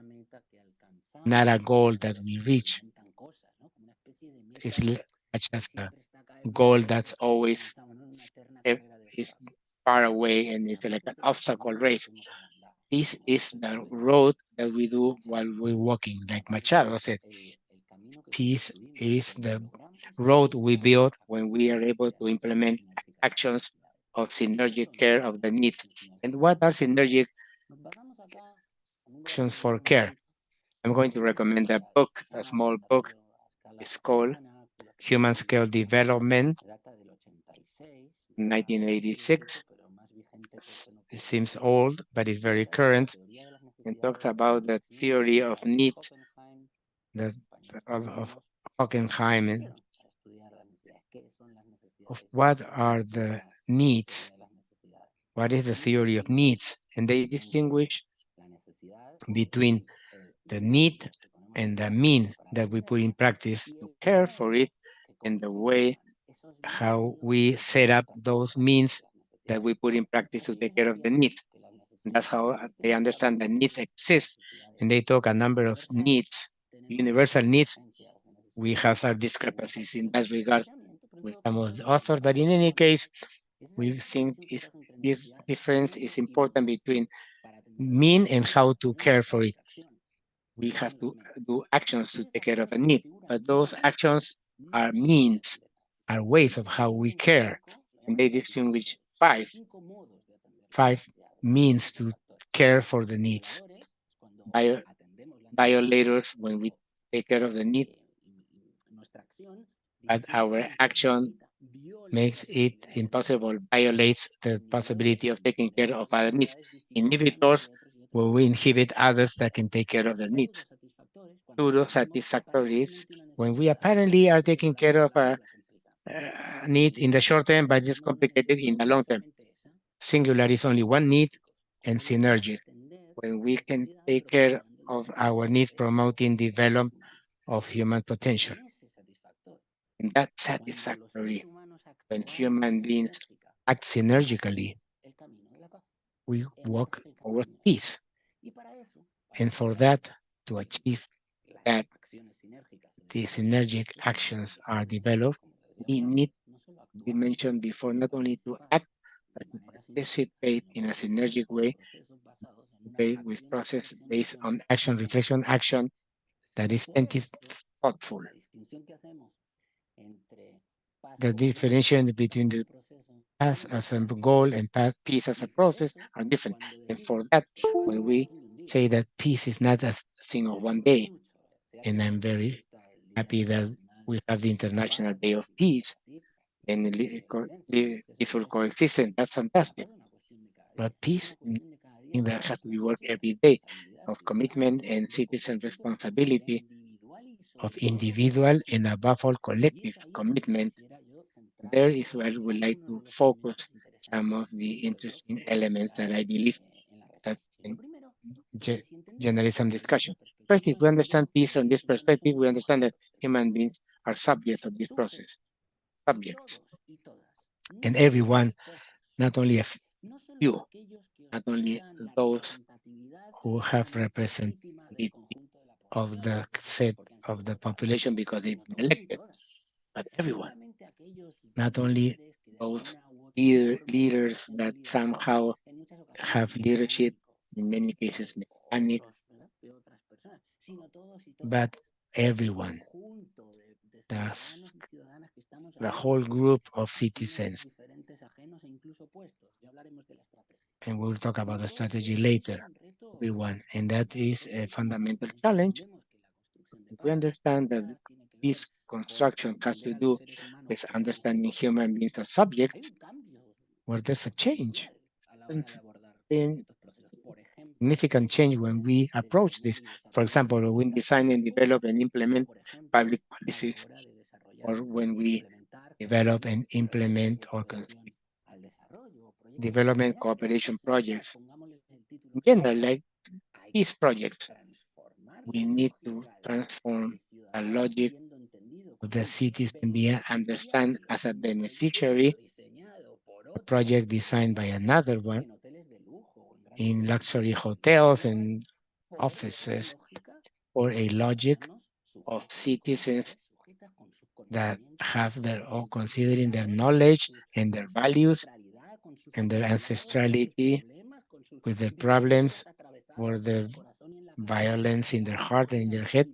not a goal that we reach. It's such as a goal that's always is far away and it's like an obstacle race. This is the road that we do while we're walking, like Machado said. Peace is the road we build when we are able to implement actions of synergic care of the needs. And what are synergic actions for care? I'm going to recommend a book, a small book. It's called Human Scale Development, 1986. It seems old, but it's very current and talks about the theory of needs of Hockenheim and of what are the needs, what is the theory of needs, and they distinguish between the need and the mean that we put in practice to care for it, and the way how we set up those means that we put in practice to take care of the need. And that's how they understand that needs exist, and they talk a number of needs, universal needs. We have some discrepancies in that regard with some of the authors, but in any case, we think this difference is important between mean and how to care for it. We have to do actions to take care of a need, but those actions are means, are ways of how we care, and they distinguish five means to care for the needs. Violators, when we take care of the need, but our action makes it impossible, violates the possibility of taking care of other needs. Inhibitors, where we inhibit others that can take care of their needs. Pseudo-satisfactories, when we apparently are taking care of a need in the short term, but it's complicated in the long term. Singular is only one need, and synergy, when we can take care of our needs, promoting development of human potential. And that's satisfactory. When human beings act synergically, we walk towards peace. And for that, to achieve that, the synergic actions are developed, we need, we mentioned before, not only to act, but to participate in a synergic way with process based on action, reflection, action that is thoughtful. The differentiation between the past as a goal and peace as a process are different. And for that, when we say that peace is not a thing of one day, and I'm very happy that we have the International Day of Peace and peaceful coexistence, that's fantastic. But peace that has to be worked every day, of commitment and citizen responsibility, of individual and above all collective commitment. There is where we like to focus some of the interesting elements that I believe that can generate some discussion. First, if we understand peace from this perspective, we understand that human beings are subjects of this process, subjects. And everyone, not only a few, not only those who have representativity of the set of the population because they've been elected, but everyone, not only those leaders that somehow have leadership, in many cases mechanic, but everyone, the whole group of citizens. And we'll talk about the strategy later, everyone, and that is a fundamental challenge. We understand that this construction has to do with understanding human beings as subjects, where there's a change. significant change when we approach this. For example, when we design and develop and implement public policies, or when we develop and implement or conceive development cooperation projects. In general, like peace projects, we need to transform the logic of the citizen being understand as a beneficiary, a project designed by another one in luxury hotels and offices, or a logic of citizens that have their own, considering their knowledge and their values and their ancestrality with their problems or their violence in their heart and in their head.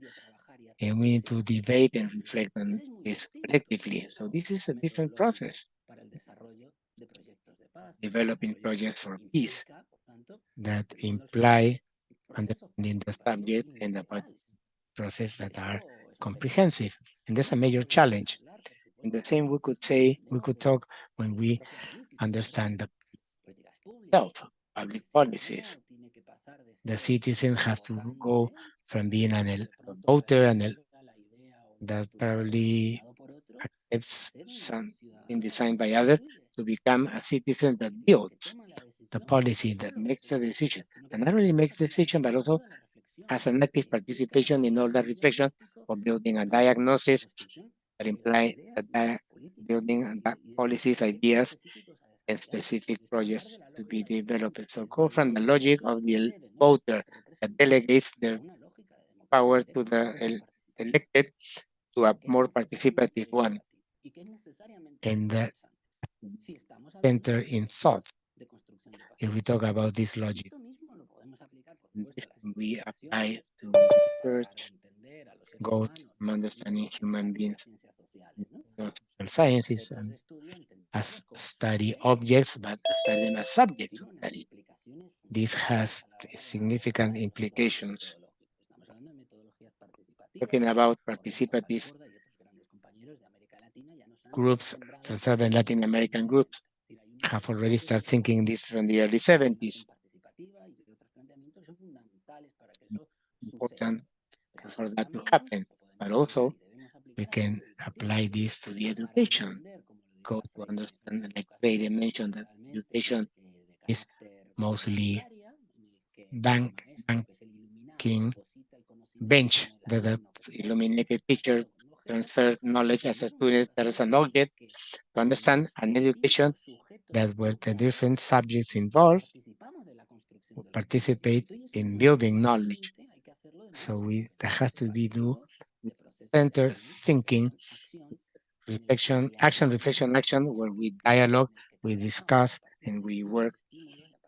And we need to debate and reflect on this collectively. So this is a different process, developing projects for peace that imply understanding the subject and the process that are comprehensive. And that's a major challenge. And the same we could talk when we understand the self, public policies. The citizen has to go from being a voter and that probably accepts something designed by others to become a citizen that builds the policy, that makes the decision, and not only makes the decision, but also has an active participation in all the reflection of building a diagnosis that imply building policies, ideas, and specific projects to be developed. So go from the logic of the voter that delegates their power to the elected to a more participative one, and that center in thought. If we talk about this logic, this can be applied to research, go from understanding human beings, social sciences, and as study objects, but study them as subjects of study. This has significant implications. Talking about participative groups, from several Latin American groups, have already started thinking this from the early 70s. Important for that to happen, but also we can apply this to the education, because to understand, like Freire mentioned, that education is mostly banking bench that the illuminated teacher transfer knowledge as a student that is an object to understand an education that where the different subjects involved participate in building knowledge. So that has to be do center thinking, reflection, action, where we dialogue, we discuss, and we work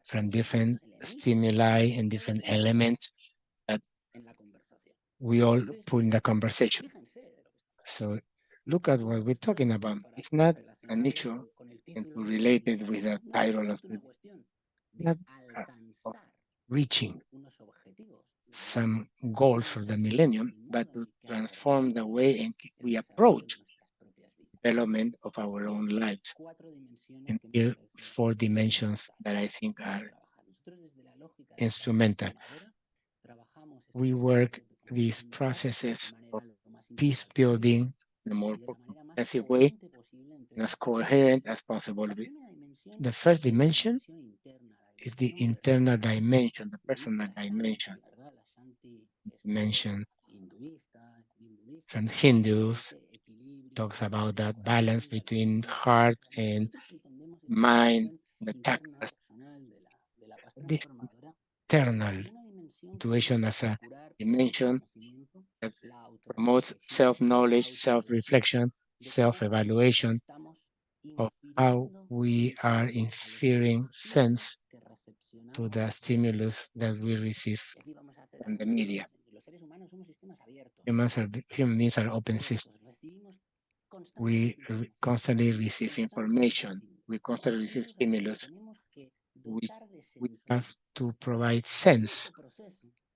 from different stimuli and different elements that we all put in the conversation. So look at what we're talking about. It's not an issue and to relate it with the title of the not of reaching some goals for the millennium, but to transform the way in we approach development of our own lives. And here 4 dimensions that I think are instrumental. We work these processes of peace building in a more comprehensive way and as coherent as possible. The first dimension is the internal dimension, the personal dimension. Mentioned from Hindus, talks about that balance between heart and mind, the takas. This internal intuition as a dimension that promotes self-knowledge, self-reflection, self-evaluation of how we are inferring sense to the stimulus that we receive from the media. Human beings are open systems. We constantly receive information. We constantly receive stimulus. We have to provide sense.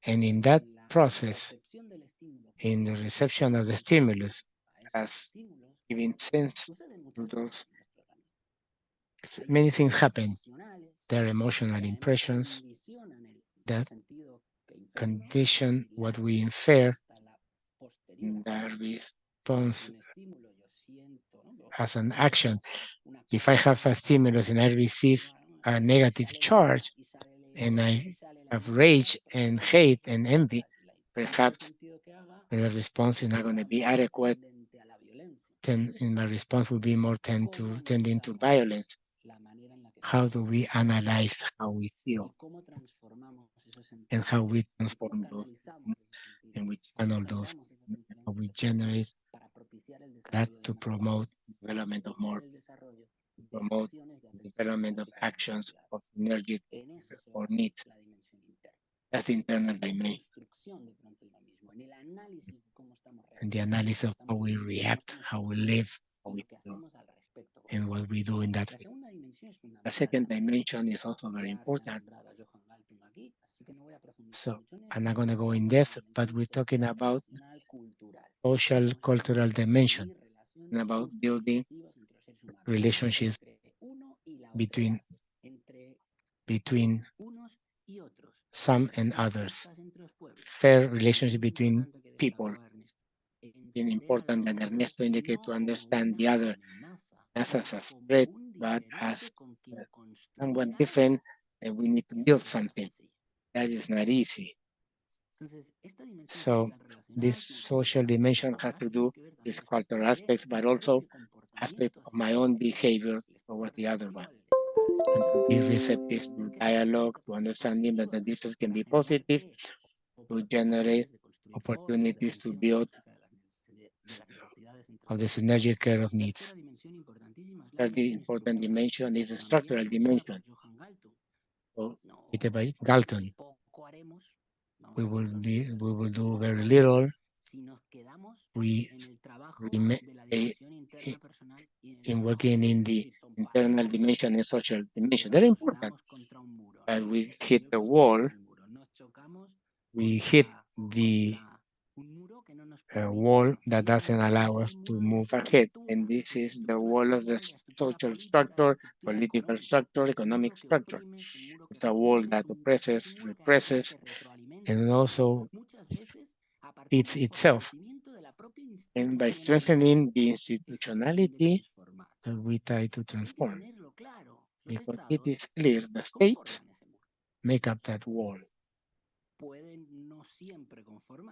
And in that process, in the reception of the stimulus, as giving sense to those, many things happen. There are emotional impressions. that condition what we infer in the response as an action. If I have a stimulus and I receive a negative charge and I have rage and hate and envy, perhaps the response is not going to be adequate, then my response will be more tending to violence. How do we analyze how we feel and how we transform those and we channel those, how we generate that to promote development of more, promote development of actions of energy or needs? That's the internal dimension. And the analysis of how we react, how we live, how we feel, and what we do in that way. The second dimension is also very important. So I'm not going to go in depth, but we're talking about social cultural dimension and about building relationships between some and others. Fair relationship between people. Being important, and Ernesto indicated, to understand the other not as a threat, but as someone different, and we need to build something. That is not easy. So this social dimension has to do with cultural aspects, but also aspects of my own behavior towards the other one. And to be receptive to dialogue, to understanding that the difference can be positive, to generate opportunities to build of the synergic care of needs. Third important dimension is the structural dimension. So, by Galton, we will do very little. We remain in working in the internal dimension and social dimension. They're important. But we hit the wall. We hit the wall that doesn't allow us to move ahead. And this is the wall of the social structure, political structure, economic structure. It's a wall that oppresses, represses, and also feeds itself. And by strengthening the institutionality that we try to transform, because it is clear the states make up that wall.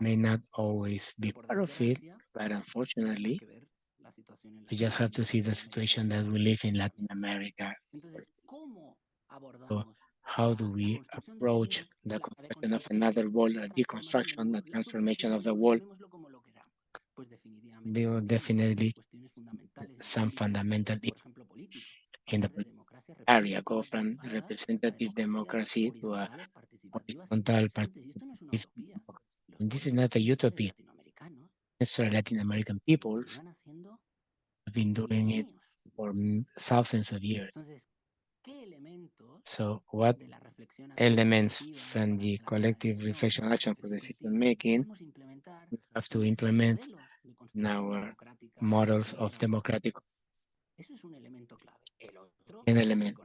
May not always be part of it, but unfortunately, we just have to see the situation that we live in Latin America. So how do we approach the construction of another wall, a deconstruction, a transformation of the wall? There are definitely some fundamental in the area, go from representative democracy to a horizontal participative democracy. And this is not a utopia. Necessarily Latin American peoples have been doing it for thousands of years. So what elements from the collective reflection action for decision making we have to implement in our models of democratic? An element.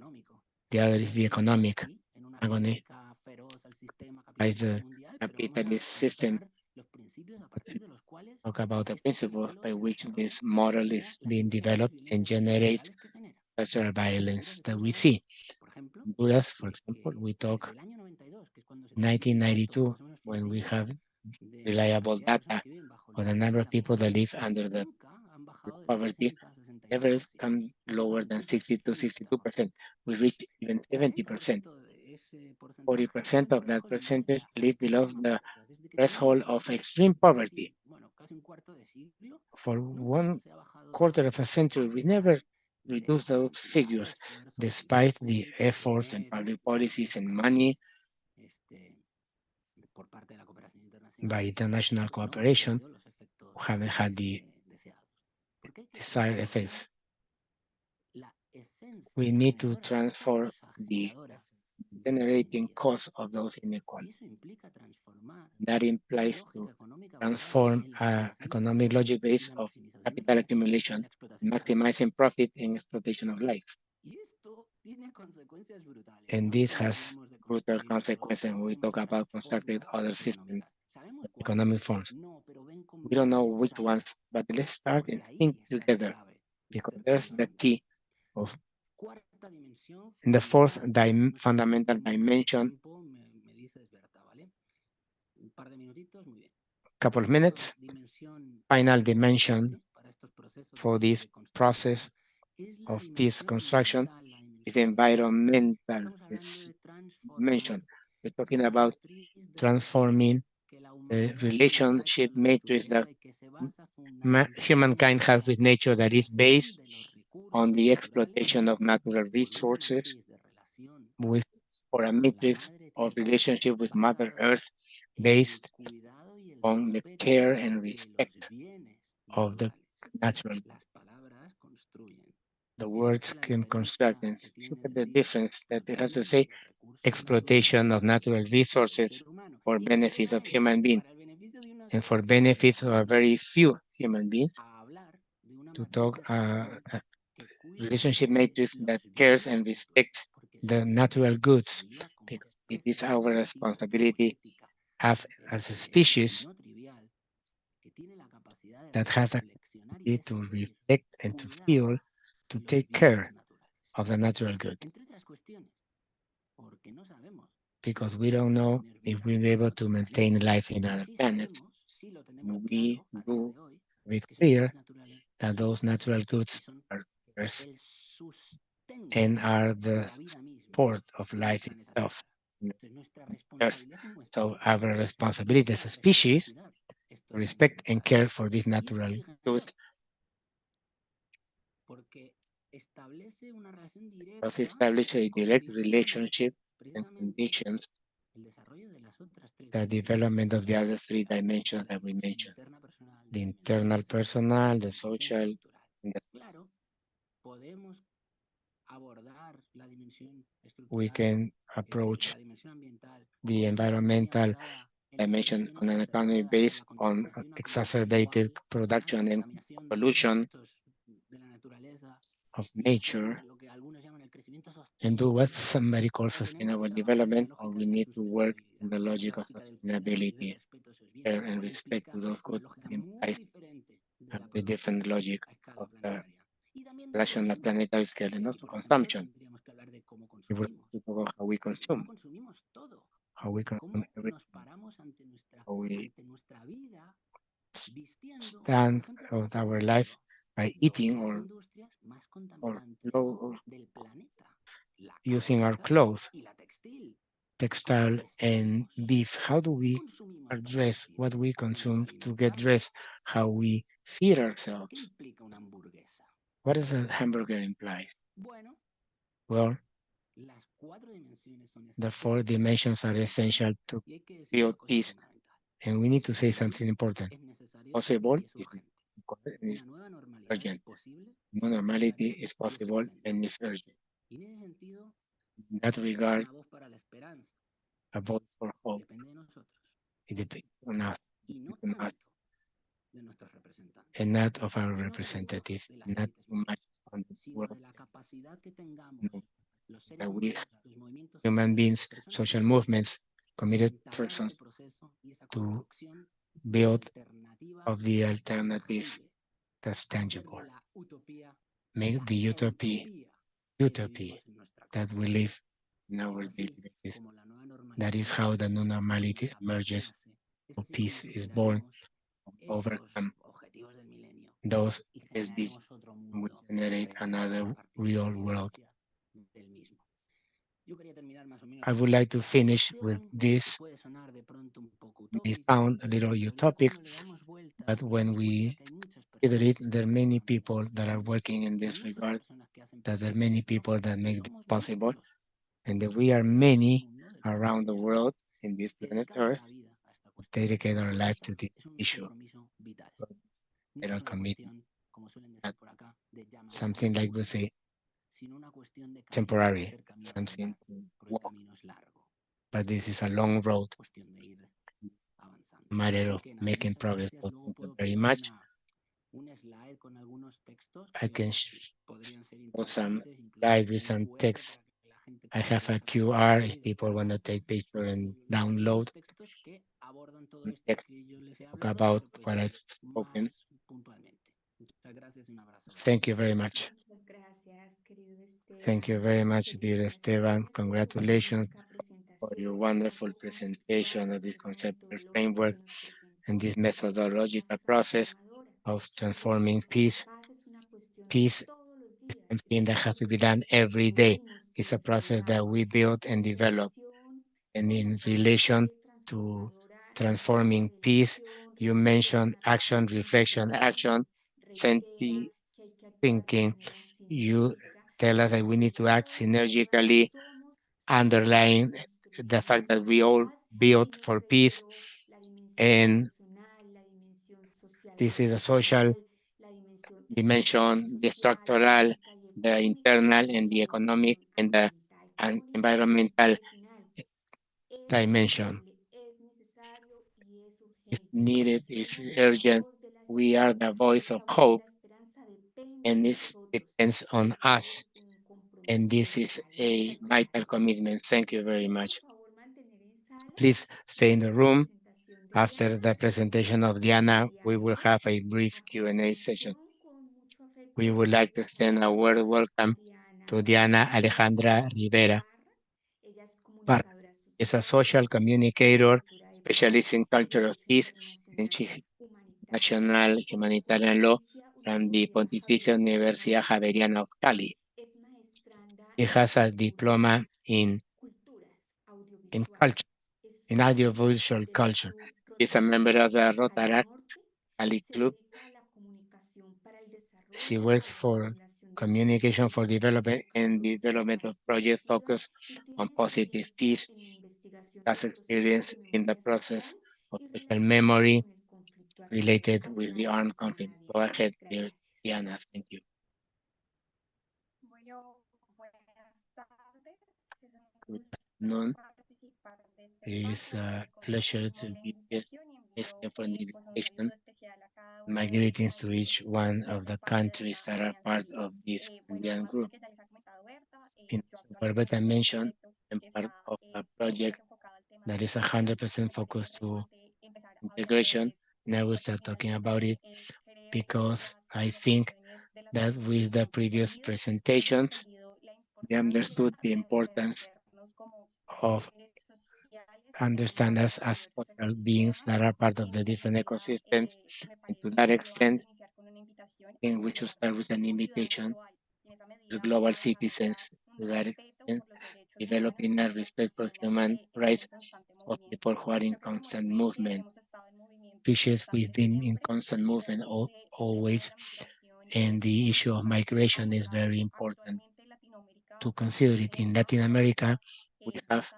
The other is the economic. Agony as a capitalist system. Talk about the principles by which this model is being developed and generates cultural violence that we see. In Honduras, for example, we talk 1992 when we have reliable data on the number of people that live under the poverty never come lower than 60 to 62%. We reached even 70%. 40% of that percentage live below the threshold of extreme poverty. For 1/4 of a century, we never reduced those figures, despite the efforts and public policies and money by international cooperation, we haven't had the desired effects. We need to transform the generating cause of those inequalities. That implies to transform economic logic base of capital accumulation, maximizing profit and exploitation of life. And this has brutal consequences when we talk about constructed other systems, economic forms. We don't know which ones, but let's start and think together, because there's the key of in the fourth fundamental dimension. Couple of minutes. Final dimension for this process of peace construction is environmental dimension. We're talking about transforming the relationship matrix that humankind has with nature, that is based on the exploitation of natural resources, for a matrix of relationship with Mother Earth based on the care and respect of the natural. The words can construct, and look at the difference that it has to say: exploitation of natural resources for benefits of human beings and for benefits of a very few human beings. To talk a relationship matrix that cares and respects the natural goods, because it is our responsibility as a species that has a capacity to reflect and to feel, to take care of the natural good. Because we don't know if we'll be able to maintain life in other planets. We do with clear that those natural goods are theirs and are the support of life itself. So our responsibility as a species to respect and care for this natural good, because establish a direct relationship and conditions the development of the other three dimensions that we mentioned: the internal personal, the social, and the we can approach the environmental dimension on an economy based on exacerbated production and pollution of nature, and do what somebody calls sustainable development, or we need to work in the logic of sustainability, care and respect to those goods implies a very different logic of the relation at planetary scale and also consumption. We will talk about how we consume, how we consume everything, how we stand of our life by eating or using our clothes, textile and beef. How do we address what we consume to get dressed? How we feed ourselves? What does a hamburger imply? Well, the four dimensions are essential to build peace, and we need to say something important. Possible is urgent. No normality is possible and is urgent. In that regard, a vote for hope, it depends on us, and not of our representative, not too much on the world. No, that we, human beings, social movements, committed persons, to build of the alternative that's tangible. Make the utopia that we live in our daily basis. That is how the new normality emerges, how peace is born, overcome those SDGs, we generate another real world. I would like to finish with this. It sounds a little utopic, but when we consider it, there are many people that are working in this regard, that there are many people that make this possible, and that we are many around the world in this planet Earth dedicate our life to this issue. They are committed. Something like we say, temporary, something to walk. But this is a long road, matter of making progress. So thank you very much. I can show some slide with some text. I have a QR if people want to take picture and download text talk about what I've spoken. Thank you very much. Muchas gracias, querido Esteban. Thank you very much, dear Esteban. Felicitaciones por tu Congratulations magnífica for your presentación, wonderful por su presentation of this proceso conceptual metodológico framework que nos presentó, and this una methodological frase process transformadora. of Y transforming la peace. paz es una cuestión de Peace todos los is días, something es un that has to be proceso done que every day. construimos, que It's a process that desarrollamos. we build and Su develop. relación And con in la paz relation to transformadora transforming nace de la peace, acción, you reflexión, mentioned action, análisis, reflection, action, reitera que hay que actuar de thinking. manera You sinérgica. tell us that we need to act synergically, underlying the fact that we all build for peace. And this is a social dimension, the structural, the internal, and the economic, and the environmental dimension. It's needed, it's urgent. We are the voice of hope, and it depends on us. And this is a vital commitment. Thank you very much. Please stay in the room. After the presentation of Diana, we will have a brief Q&A session. We would like to extend a word welcome to Diana Alejandra Rivera. Parra is a social communicator, specialist in culture of peace and international humanitarian law from the Pontificia Universidad Javeriana of Cali. She has a diploma in culture, in audiovisual culture. She's a member of the Rotaract Cali Club. She works for communication for development and development of projects focused on positive peace. Has experience in the process of social memory related with the armed conflict. Go ahead, dear Diana. Thank you. Good afternoon. It's a pleasure to be here. Thank you for the invitation. My greetings to each one of the countries that are part of this Indian group. In Roberta mentioned, I'm part of a project that is 100% focused to integration. And I will start talking about it because I think that with the previous presentations, we understood the importance of understand us as social beings that are part of the different ecosystems. And to that extent, in which we start with an invitation to global citizens to that extent, developing a respect for human rights of people who are in constant movement. Species we've been in constant movement always, and the issue of migration is very important to consider it. In Latin America, we have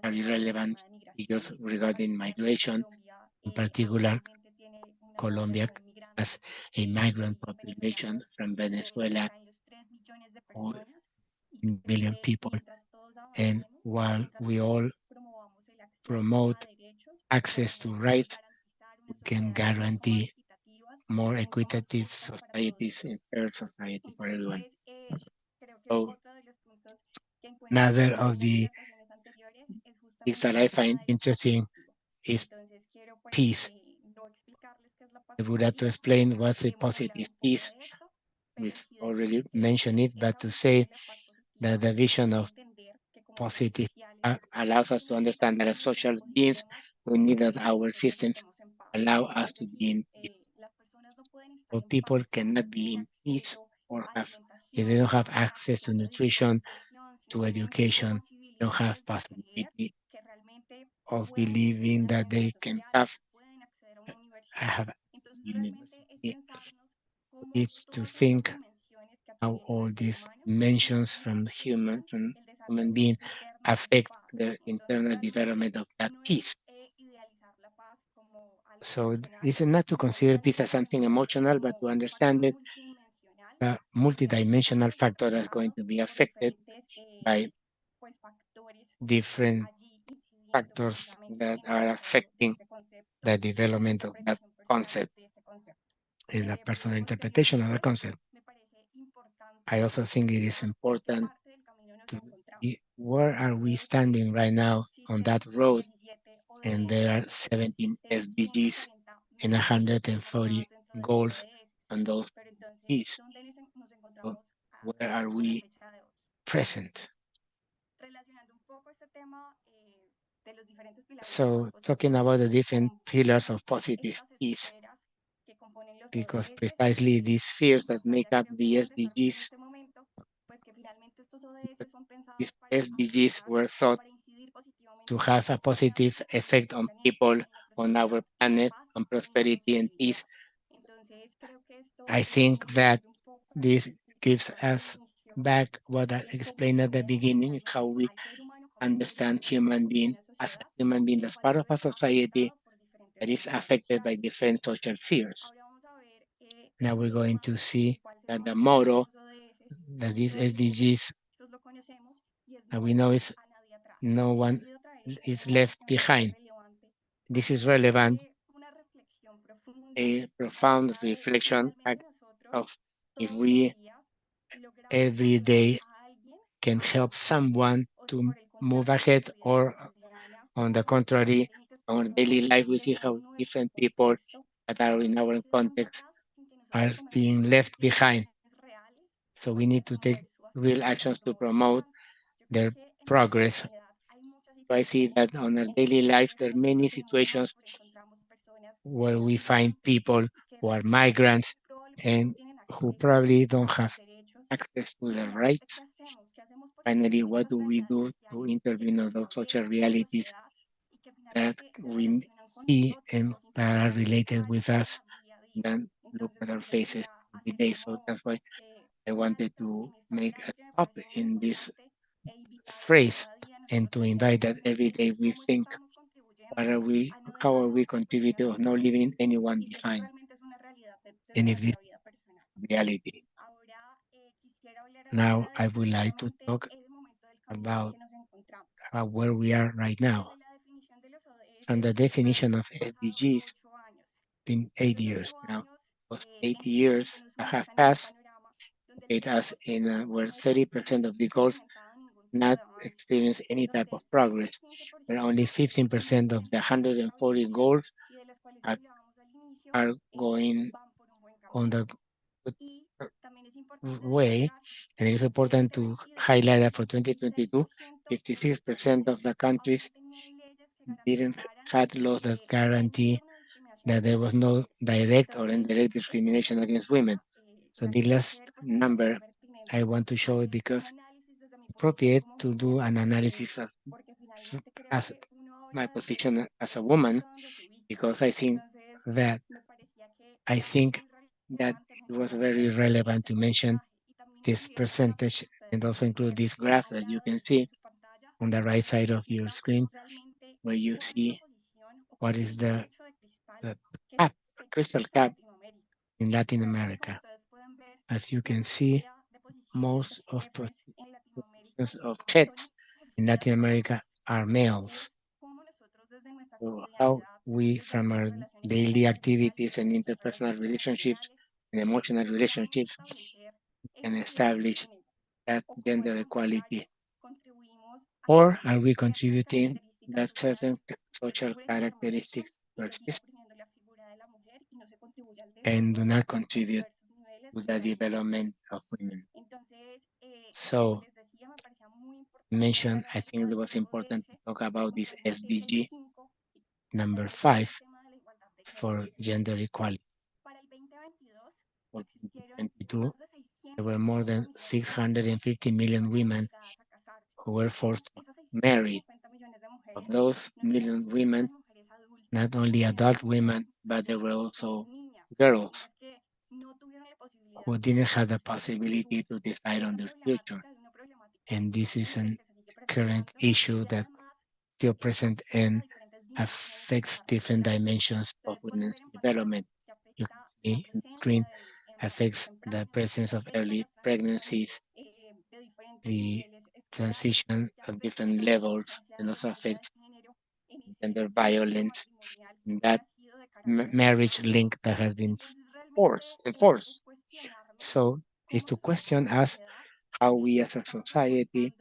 very relevant figures regarding migration. In particular, Colombia has a migrant population from Venezuela, 4 million people. And while we all promote access to rights, we can guarantee more equitative societies and fair society for everyone. So another of the things that I find interesting is peace. I would have to explain what's a positive peace. We've already mentioned it, but to say that the vision of positive allows us to understand that as social beings, we need that our systems allow us to be in peace. So people cannot be in peace or have, if they don't have access to nutrition, to education, don't have possibility of believing that they can have university. It's to think how all these dimensions from human being affect the internal development of that peace. So this is not to consider peace as something emotional, but to understand it, a multidimensional factor that's going to be affected by different factors that are affecting the development of that concept in a personal interpretation of the concept. I also think it is important to see where are we standing right now on that road, and there are 17 SDGs and 140 goals on those SDGs. So where are we present? So talking about the different pillars of positive peace, because precisely these spheres that make up the SDGs, these SDGs were thought to have a positive effect on people, on our planet, on prosperity and peace. I think that this gives us back what I explained at the beginning, is how we understand human being as a human being, as part of a society that is affected by different social spheres. Now we're going to see that the motto that these SDGs that we know is no one is left behind. This is relevant, a profound reflection of if we every day can help someone to move ahead, or on the contrary, on daily life, we see how different people that are in our context are being left behind. So we need to take real actions to promote their progress. So I see that on our daily lives, there are many situations where we find people who are migrants and who probably don't have access to their rights. Finally, what do we do to intervene on those social realities that we see and that are related with us, then look at our faces every day? So that's why I wanted to make a stop in this phrase and to invite that every day we think, how are we contributing of not leaving anyone behind? And if this is reality. Now I would like to talk about where we are right now. From the definition of SDGs, been 8 years now. Those 8 years that have passed, it has in where 30% of the goals not experience any type of progress, where only 15% of the 140 goals are going on the good way. And it is important to highlight that for 2022, 56% of the countries didn't had laws that guarantee that there was no direct or indirect discrimination against women. So the last number I want to show it because it's appropriate to do an analysis of as my position as a woman, because I think that it was very relevant to mention this percentage and also include this graph that you can see on the right side of your screen, where you see what is the cap, crystal cap in Latin America. As you can see, most of positions of heads in Latin America are males. So how we, from our daily activities and interpersonal relationships and emotional relationships, can establish that gender equality? Or are we contributing that certain social characteristics persist and do not contribute to the development of women? So, I think it was important to talk about this SDG number 5 for gender equality. For 2022, there were more than 650 million women who were forced to marry. Of those million women, not only adult women, but there were also girls who didn't have the possibility to decide on their future. And this is a current issue that still present and affects different dimensions of women's development. You can see in the screen affects the presence of early pregnancies, the transition of different levels, and also affects gender violence, and that marriage link that has been enforced. So is to question us how we as a society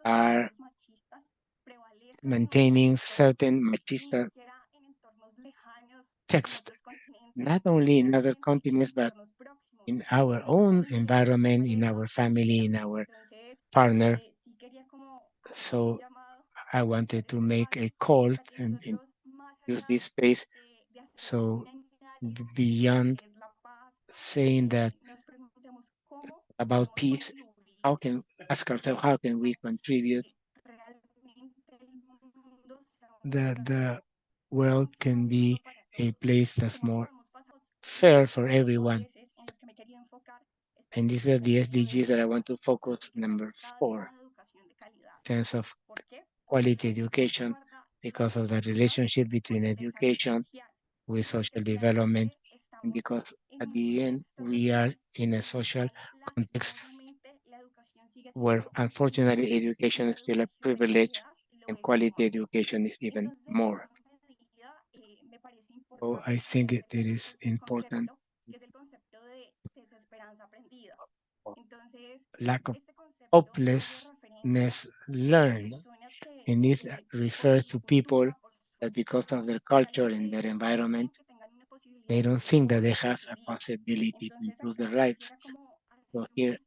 are maintaining certain machista texts, not only in other continents, but in our own environment, in our family, in our partner. So I wanted to make a call and use this space. So beyond saying that about peace, how can ask ourselves how can we contribute that the world can be a place that's more fair for everyone. And these are the SDGs that I want to focus number 4 in terms of quality education, because of the relationship between education with social development, and because at the end we are in a social context where unfortunately education is still a privilege and quality education is even more. So I think it is important. Lack of hopelessness learned, and this refers to people that because of their culture and their environment, they don't think that they have a possibility to improve their lives. So here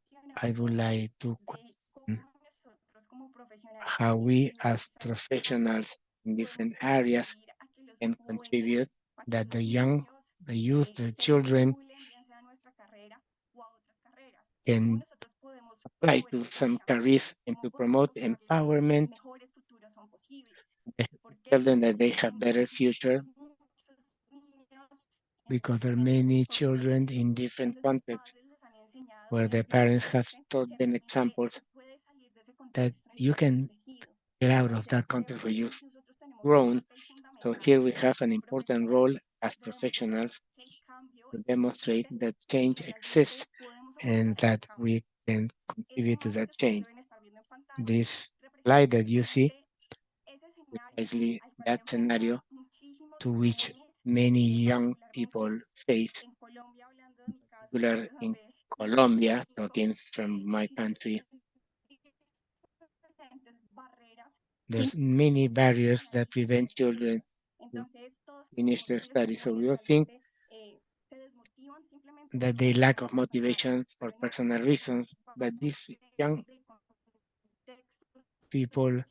I would like to question how we as professionals in different areas can contribute that the young, the youth, the children can apply to some careers and to promote empowerment, tell them that they have better future, because there are many children in different contexts where their parents have taught them examples that you can get out of that context where you've grown. So here we have an important role as professionals to demonstrate that change exists and that we can contribute to that change. This slide that you see, precisely that scenario to which many young people face, in particular in Colombia, talking from my country. There's many barriers that prevent children to finish their studies. So we all think that they lack of motivation for personal reasons, but these young people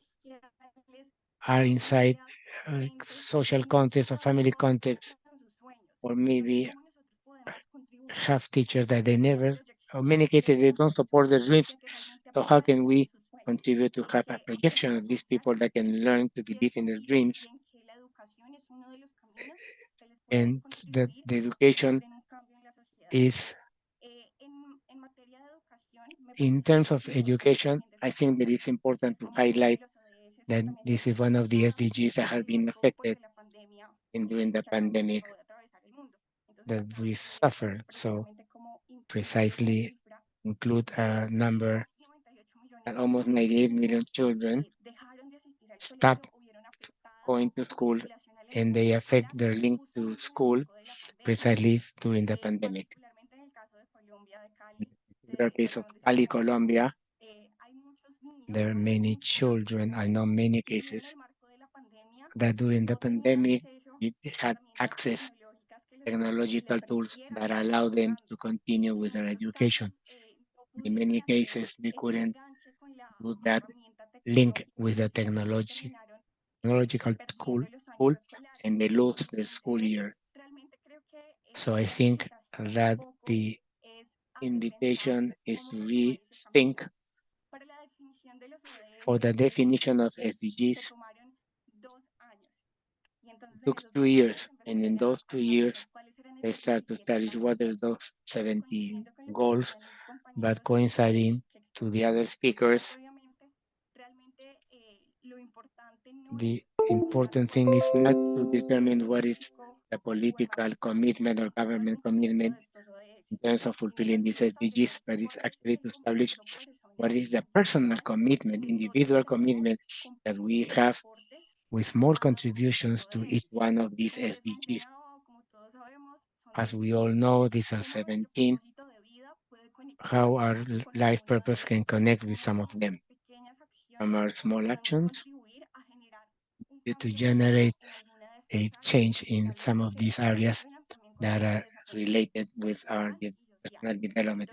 are inside social context or family context, or maybe have teachers that they never, or many cases they don't support their dreams. So how can we contribute to have a projection of these people that can learn to believe in their dreams, and that the education is, in terms of education, I think that it's important to highlight that this is one of the SDGs that has been affected in during the pandemic that we've suffered. So precisely include a number that almost 98 million children stopped going to school, and they affect their link to school precisely during the pandemic. In the case of Cali, Colombia, there are many children, I know many cases, that during the pandemic they had access technological tools that allow them to continue with their education. In many cases, they couldn't do that link with the technological tool, and they lose their school year. So I think that the invitation is to rethink for the definition of SDGs. It took 2 years, and in those 2 years, they start to study what are those 17 goals, but coinciding to the other speakers, the important thing is not to determine what is the political commitment or government commitment in terms of fulfilling these SDGs, but it's actually to establish what is the personal commitment, individual commitment that we have with small contributions to each one of these SDGs. As we all know, these are 17. how our life purpose can connect with some of them. From our small actions to generate a change in some of these areas that are related with our personal development.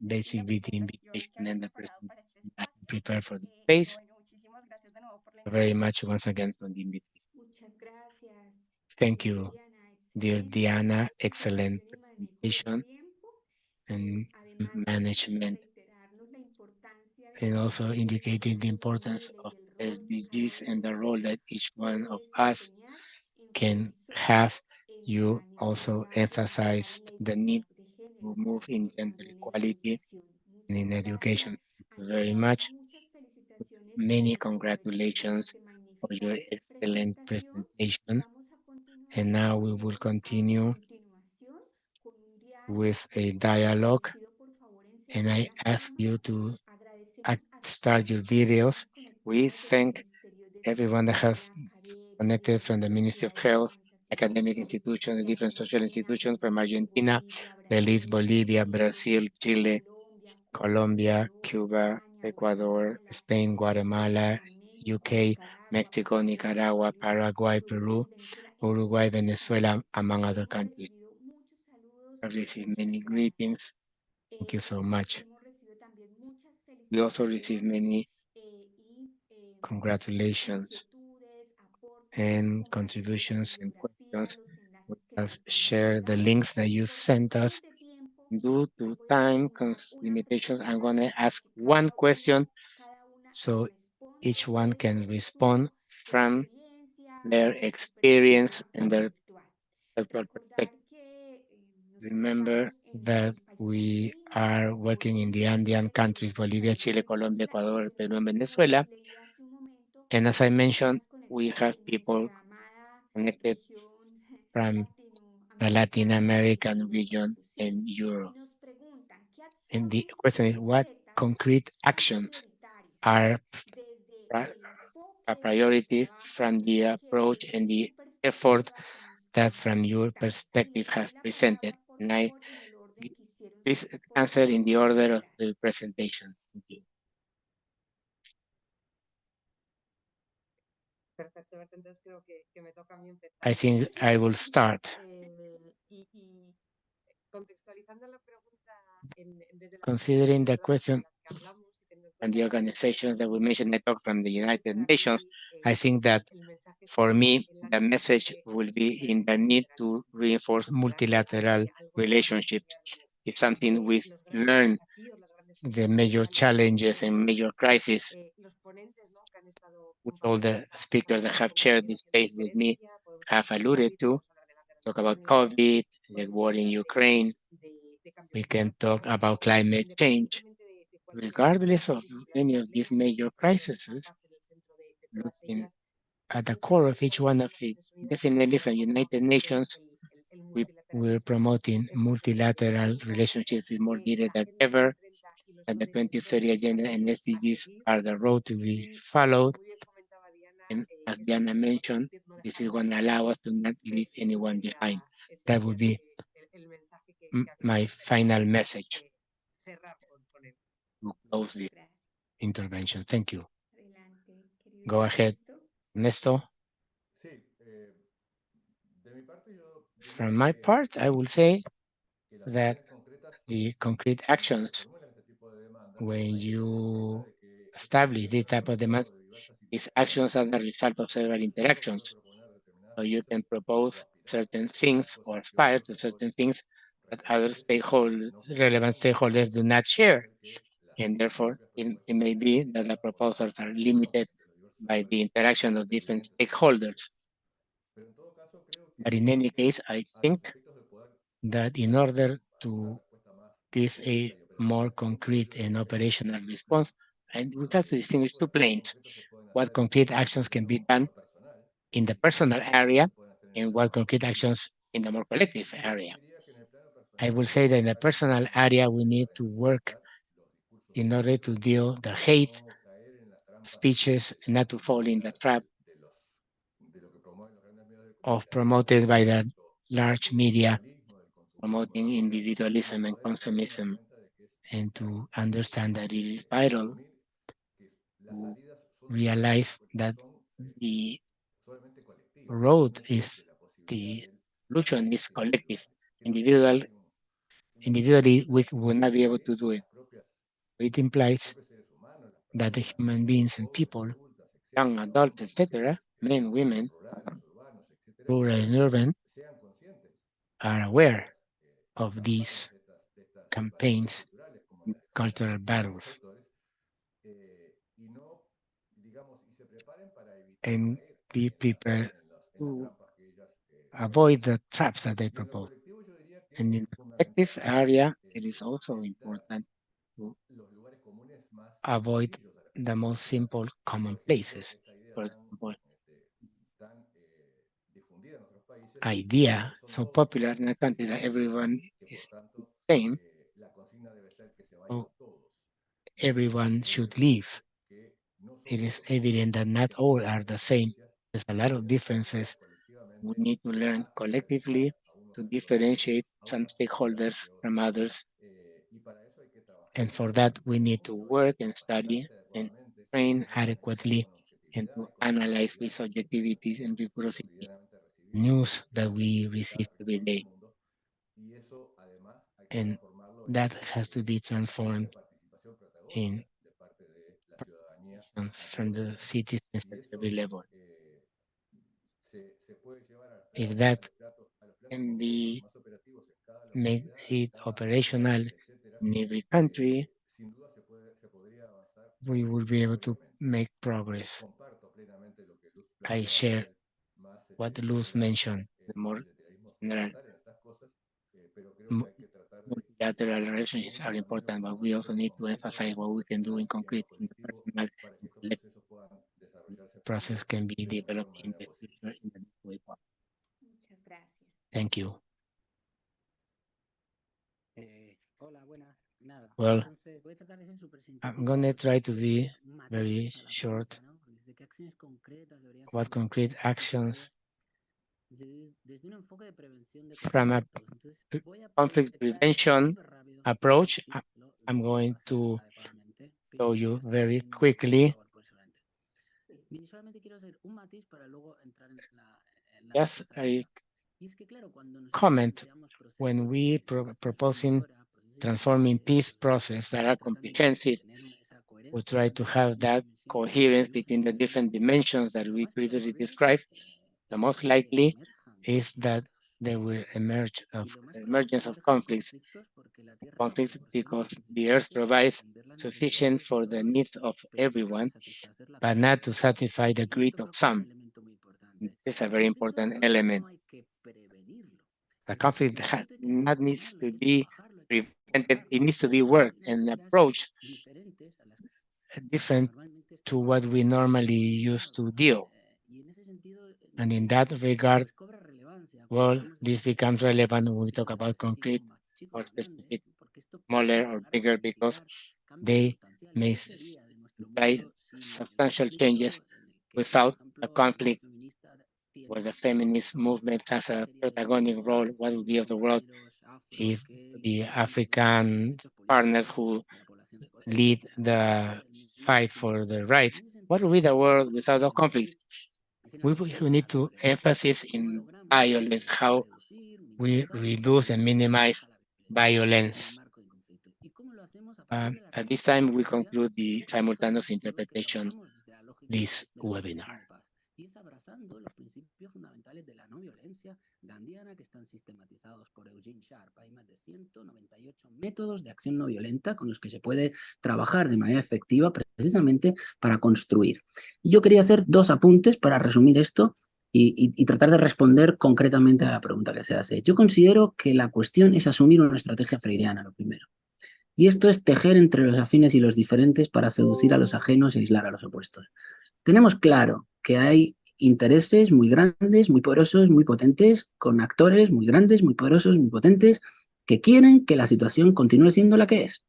Basically, the invitation and the presentation I prepare for the space. Very much once again for the invitation. Muchas gracias. Thank you, dear Excelente Diana. presentación Excellent y manejo del presentation tiempo. and Además de management, reiterarnos la importancia de and los also indicating the SDGs importance y of el rol que cada SDGs uno and de the role nosotros that each one puede of us desempeñar en can función have. en You la also necesidad de avanzar en emphasized la the need igualdad de to género move in y gender también en la equality educación. and in Muchas gracias. education. Thank you very Ante todo, much. muchas felicitaciones Many por su congratulations excelente, for magnífica your excellent presentación. presentation. Vamos a continuar And now we will continue continuación con un diálogo. with a dialogue. Les pido, por favor, And encender I la ask you cámara. to Agradecemos a start todas your las videos. personas We conectadas desde el thank Ministerio de everyone that Salud, has la academia, connected from the diversas Ministry of entidades y Health, organizaciones academic de institutions, the different social Argentina, institutions from Belice, Argentina, Bolivia, Belize, Brasil, Bolivia, Chile, Brazil, Chile, Colombia, Cuba, Colombia, Ecuador, Cuba, España, Ecuador, Guatemala, Spain, Guatemala, Inglaterra, México, UK, Nicaragua, Mexico, Paraguay, Nicaragua, Perú, Paraguay, Peru, Venezuela, entre Uruguay, otros Venezuela, países. among other Hemos countries. recibido muchos saludos, I've received muchas many gracias. greetings. Thank you so Hemos, much. hemos recibido también muchas We also received felicitaciones many y congratulations inquietudes, aportes, and hemos compartido la contributions and bibliografía, questions. los We enlaces que have les vamos a shared the dar links that y you por sent us. razones de tiempo Due les to voy a time formular una limitations, I'm pregunta going to para ask que one question cada una so responda each one can desde respond su from experiencia their o su experience perspectiva and their intelectual. cultural Recordar perspective. que nos Remember encontramos en that los países we andinos, are working in the Bolivia, Andean Chile, countries, Perú, Bolivia, Chile, Ecuador, Colombia, Venezuela y Ecuador, Peru, and Brasil. Como Venezuela. les leí hace un momento, And as I hay mentioned, personas we conectadas have de people nuestra amada connected región from the Latin latinoamericana y de American Europa region inclusive. and Y Europe. nos preguntan, ¿qué And the acciones question is, what concretas concrete son actions prioritarias are desde pri- el a enfoque y el priority trabajo from the que approach desde and the su effort perspectiva nos that han from your presentado? Y perspective les doy have la presented? palabra, por And I favor, en el orden que hicieron su please answer in exposición. the Muchas order of gracias. the presentation. Thank you. Perfecto, entonces creo que me toca a mí empezar. I think I will start. Y contextualizando la pregunta desde las Considering the question organizaciones de las que hablamos y teniendo en and the cuenta organizations that we mentioned, I talk from the United para Nations, mí, I think that el mensaje for está me, en la the message necesidad will de be in the need to reinforce multilateral relationships. It's something we've los grandes learned desafíos, las grandes the major challenges and major crises los ponentes, ¿no? Que han estado which all the speakers that have shared this space with me have alluded to. Talk about COVID, the war in Ukraine. We can talk about climate change. Regardless of any of these major crises, looking at the core of each one of it, definitely from United Nations, we're promoting multilateral relationships is more needed than ever, and the 2030 Agenda and SDGs are the road to be followed. And as Diana mentioned, this is going to allow us to not leave anyone behind. That would be my final message to close this intervention. Thank you. Adelante, querido Go ahead, Ernesto. Sí, de mi parte yo diría From my que part, I will say las that acciones concretas the concrete cuando se actions, formulan este tipo de demandas, when hay que tener en you cuenta de que esto establish puede this ser type of demands, resultado de diversas these situaciones. actions are the result of several Entonces uno puede interactions. proponer determinadas So you cosas can o propose aspirar certain a things or posiciones aspire o to certain sectores things that other relevantes stakeholders, no relevant concuerdan con stakeholders do not puede share. ser que And las therefore, propias it propuestas may estén be that the limitadas por proposals la are interacción limited entre los diversos by actores the interaction of different intervinientes en el proceso. stakeholders. Pero en todo caso creo But in que any case, I a los think efectos de poder that in dar order una to respuesta más give a concreta y more operativa, creo concrete yo and que operational response, and we have to este distinguish tipo de two acciones planes, concretas se pueden what hacer concrete actions desde can be lo, en done lo personal in the y otras personal acciones que area se pueden hacer en el and plano what concrete colectivo. actions in the more collective Yo area. diría que en el plano I personal will say that in the hay que personal poner más area, we énfasis need para to work enfrentar los discursos in de order to odio deal the y hate no caer en la trampa speeches, not to fall in the militar trap de lo que promueven los grandes medios de of comunicación, promoted by the tanto large del media individualismo, del promoting individualism and consumism, and to understand that it is vital to realize that the road is the solution is collective. Individually, we will not be able to do it. It implies that the human beings and people, young adults, etc., men, women, rural and urban, are aware of these campaigns, cultural battles, and be prepared to avoid the traps that they propose. And in the collective area, it is also important to avoid the most simple commonplaces. For example, idea so popular in the country that everyone is the same, so everyone should live. It is evident that not all are the same. There's a lot of differences. We need to learn collectively to differentiate some stakeholders from others. And for that, we need to work and study and train adequately and to analyze with objectivity and rigorosity news that we receive every day. And that has to be transformed in from the citizens at every level. If that can be made it operational in every country, we will be able to make progress. I share what Luz mentioned, the more general multilateral relationships are important, but we also need to emphasize what we can do in concrete, in the personal and collective process can be developed in the future in the way possible. Muchas gracias. Thank you. Well, I'm going to try to be very short. What concrete actions from a conflict prevention approach, I'm going to show you very quickly. Just a comment when we proposing transforming peace process that are comprehensive, we try to have that coherence between the different dimensions that we previously described. The most likely is that there will emergence of conflicts because the earth provides sufficient for the needs of everyone, but not to satisfy the greed of some. This is a very important element. The conflict not needs to be prevented, it needs to be worked and approached different to what we normally used to deal. And in that regard, well, this becomes relevant when we talk about concrete or specific, smaller or bigger, because they may imply substantial changes without a conflict where the feminist movement has a protagonic role. What would be of the world if the African partners who lead the fight for the rights, what would be the world without a conflict? We need to emphasize in violence, how we reduce and minimize violence. At this time, we conclude the simultaneous interpretation this webinar. Y es abrazando los principios fundamentales de la no violencia gandiana que están sistematizados por Eugene Sharp. Hay más de 198 métodos de acción no violenta con los que se puede trabajar de manera efectiva precisamente para construir. Y yo quería hacer dos apuntes para resumir esto y tratar de responder concretamente a la pregunta que se hace. Yo considero que la cuestión es asumir una estrategia freiriana, lo primero. Y esto es tejer entre los afines y los diferentes para seducir a los ajenos e aislar a los opuestos. Tenemos claro que hay intereses muy grandes, muy poderosos, muy potentes, con actores muy grandes, muy poderosos, muy potentes, que quieren que la situación continúe siendo la que es,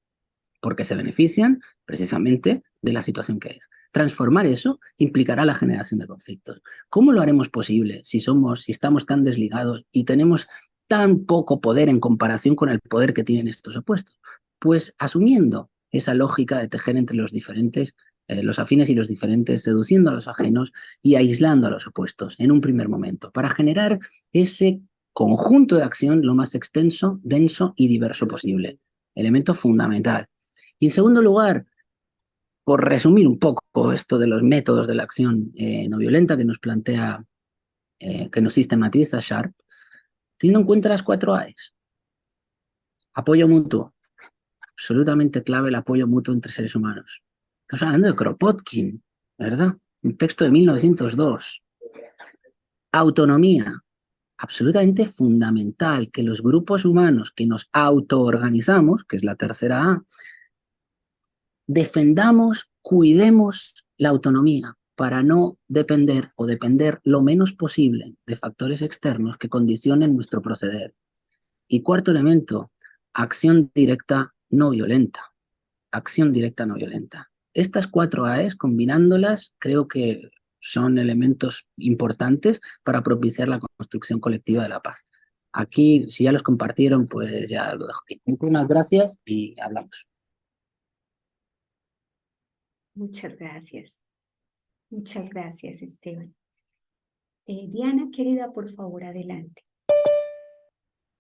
porque se benefician precisamente de la situación que es. Transformar eso implicará la generación de conflictos. ¿Cómo lo haremos posible si estamos tan desligados y tenemos tan poco poder en comparación con el poder que tienen estos opuestos? Pues asumiendo esa lógica de tejer entre los diferentes, los afines y los diferentes, seduciendo a los ajenos y aislando a los opuestos en un primer momento, para generar ese conjunto de acción lo más extenso, denso y diverso posible. Elemento fundamental. Y en segundo lugar, por resumir un poco esto de los métodos de la acción no violenta que nos plantea, que nos sistematiza Sharp, teniendo en cuenta las 4 A's. Apoyo mutuo. Absolutamente clave el apoyo mutuo entre seres humanos. Estamos hablando de Kropotkin, ¿verdad? Un texto de 1902. Autonomía. Absolutamente fundamental que los grupos humanos que nos autoorganizamos, que es la tercera A, defendamos, cuidemos la autonomía para no depender o depender lo menos posible de factores externos que condicionen nuestro proceder. Y cuarto elemento, acción directa no violenta. Acción directa no violenta. Estas 4 A's, combinándolas, creo que son elementos importantes para propiciar la construcción colectiva de la paz. Aquí, si ya los compartieron, pues ya lo dejo aquí. Muchas gracias y hablamos. Muchas gracias. Muchas gracias, Esteban. Diana, querida, por favor, adelante.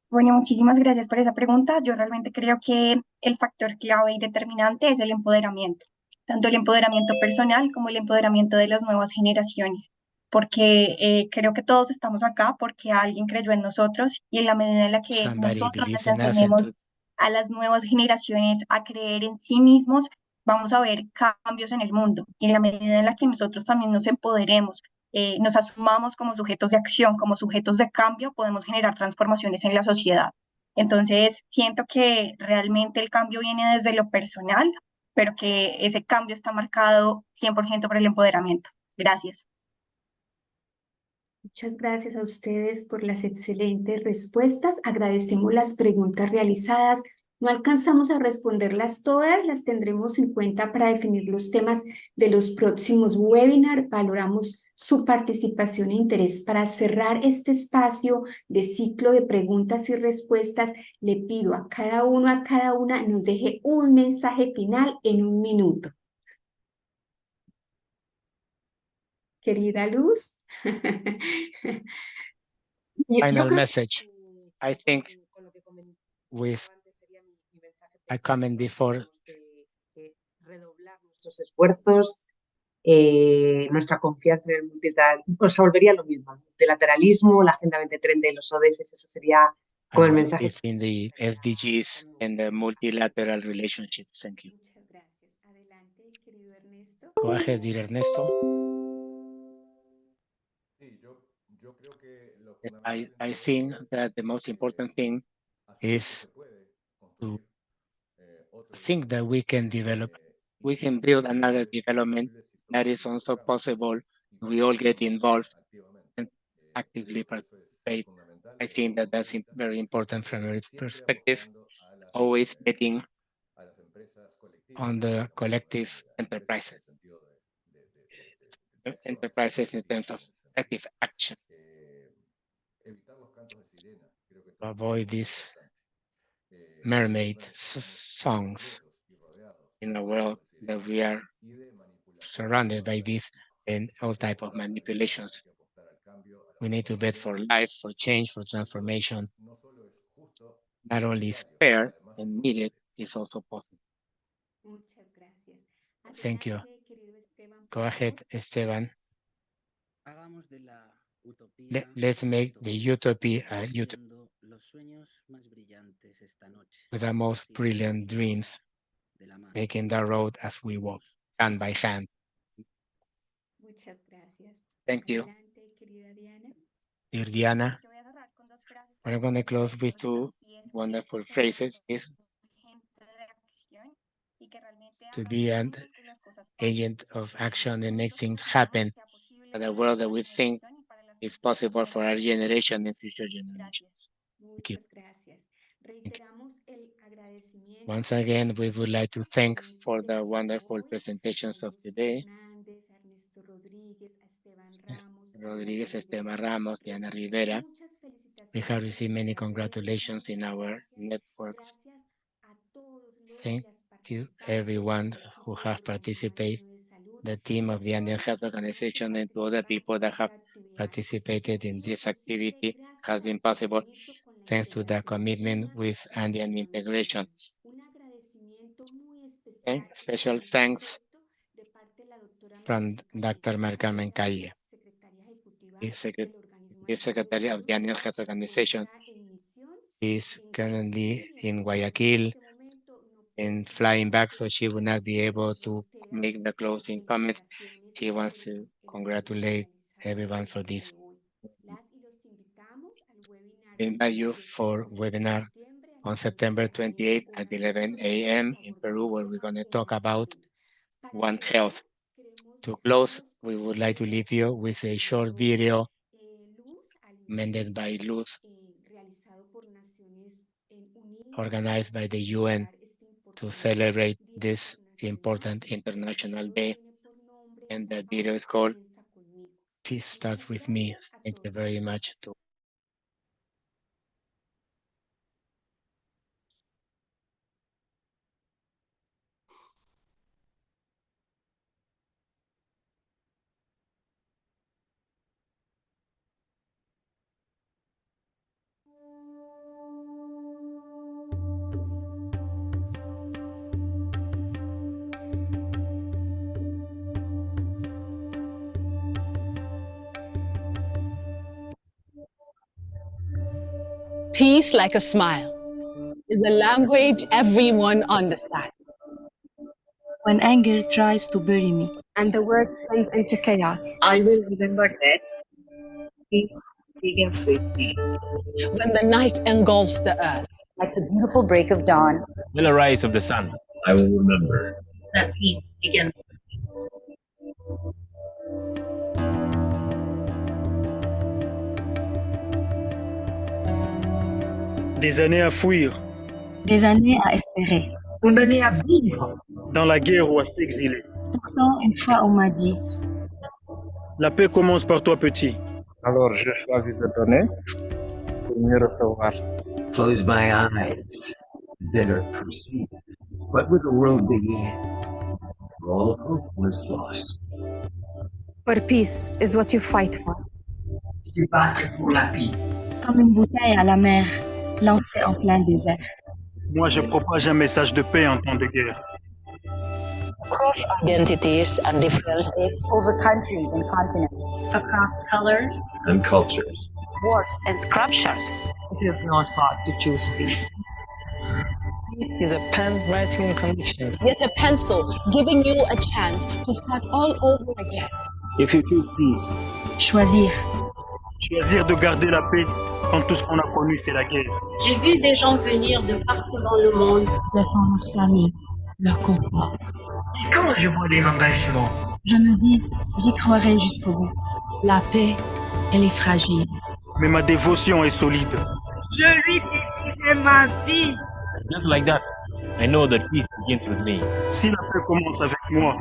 Bueno, muchísimas gracias por esa pregunta. Yo realmente creo que el factor clave y determinante es el empoderamiento, tanto el empoderamiento personal como el empoderamiento de las nuevas generaciones, porque creo que todos estamos acá porque alguien creyó en nosotros y en la medida en la que Somebody nosotros les believes in us and enseñemos to a las nuevas generaciones a creer en sí mismos, vamos a ver cambios en el mundo. Y en la medida en la que nosotros también nos empoderemos, nos asumamos como sujetos de acción, como sujetos de cambio, podemos generar transformaciones en la sociedad. Entonces, siento que realmente el cambio viene desde lo personal, pero que ese cambio está marcado 100% por el empoderamiento. Gracias. Muchas gracias a ustedes por las excelentes respuestas. Agradecemos las preguntas realizadas. No alcanzamos a responderlas todas, las tendremos en cuenta para definir los temas de los próximos webinars. Valoramos su participación e interés. Para cerrar este espacio de ciclo de preguntas y respuestas, le pido a cada uno, a cada una, nos deje un mensaje final en 1 minuto. Querida Luz. final message. I think con lo que comentaba with antes sería mi mensaje a comment before, que redoblar nuestros esfuerzos, nuestra confianza en el multilateralismo, pues volvería a lo mismo, el multilateralismo, la Agenda 2030 de los ODS, eso sería como el mensaje. is in the SDGs and the multilateral relationships. Thank you. Muchas gracias. Adelante, querido Ernesto. Go ahead, dear Ernesto. Sí, yo creo que lo I think that the most important thing is to think that we can build another development that is also possible. We all get involved and actively participate. I think that that's very important from a perspective, always betting on the collective enterprises in terms of collective action. To avoid these mermaid songs in a world that we are surrounded by this and all type of manipulations. We need to bet for life, for change, for transformation. Not only is fair and needed, it's also possible. Muchas gracias. Thank you. Adelante, querido Esteban, Go por ahead, favor. Esteban. Hagamos de la utopía Let's make the utopia haciendo los sueños más brillantes esta noche. with the most Así, brilliant dreams, de la mano. making the road as we walk, hand by hand. Muchas gracias. Thank you. Adelante, querida Diana. Dear Diana, Yo voy a cerrar con 2 frases. we're going to close with 2 wonderful phrases. Is to be an agent of action and make things happen for the world that we think is possible for our generation and future generations. you. Muchas gracias. Reiteramos el agradecimiento. Once again, we would like to thank for the del día de wonderful hoy, presentations a of Luis today. Fernández, a Ernesto Rodríguez, a Esteban Ramos, a Rodríguez, Diana Esteban Rivera. Ramos, Diana Rivera. Muchas felicitaciones We have received many congratulations in our networks. Thank you, everyone who have participated, the team of the Andean Health Organization, and to other people that have participated in this activity has been possible thanks to the commitment with Andean integration. Okay. Special thanks from Dr. Marcarmen Calle, Secretary of the Andean Health Organization. Is currently in Guayaquil and flying back, so she will not be able to make the closing comments. She wants to congratulate everyone for this. We invite you for webinar on September 28th at 11 a.m. in Peru, where we're going to talk about One Health. To close, we would like to leave you with a short video mended by Luz, organized by the UN to celebrate this important International Day. And the video is called Peace Starts With Me. Thank you very much. Peace, like a smile, is a language everyone understands. When anger tries to bury me and the world turns into chaos, I will remember that peace begins with me. When the night engulfs the earth, like the beautiful break of dawn, with the rise of the sun, I will remember that peace begins with me. Des années à fuir. Des années à espérer. Condamné à vivre. Dans la guerre ou à s'exiler. Pourtant, une fois on m'a dit. La paix commence par toi, petit. Alors, je choisis de donner pour mieux recevoir. Close my eyes, bitter pursuit. What would the world begin? All hope was lost. For peace is what you fight for. Se battre pour la paix. Comme une bouteille à la mer, lancée en plein désert. Moi, je propage un message de paix en temps de guerre. Cross identities and differences over countries and continents, across colors and cultures, wars and scriptures. It is not hard to choose peace. Peace is a pen writing in conviction. Yet a pencil giving you a chance to start all over again. If you choose peace, choisir. Choisir de garder la paix quand tout ce qu'on a connu, c'est la guerre. J'ai vu des gens venir de partout dans le monde, laissant leur famille, leur confort. Et quand je vois les engagements, je me dis, j'y croirai jusqu'au bout. La paix, elle est fragile. Mais ma dévotion est solide. Je lui dédierai ma vie. Just like that, I know that peace begins with me. Si la paix commence avec moi,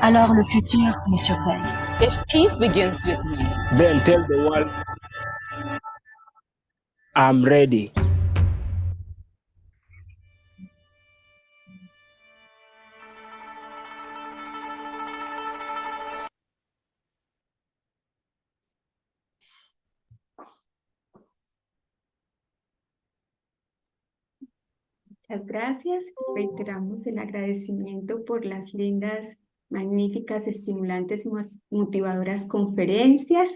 alors le futur me surveille. If peace begins with me, then tell the world, I'm ready. Muchas gracias. Reiteramos el agradecimiento por las lindas, magníficas, estimulantes y motivadoras conferencias.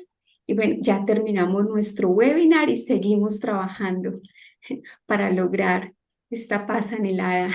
Y bueno, ya terminamos nuestro webinar y seguimos trabajando para lograr esta paz anhelada.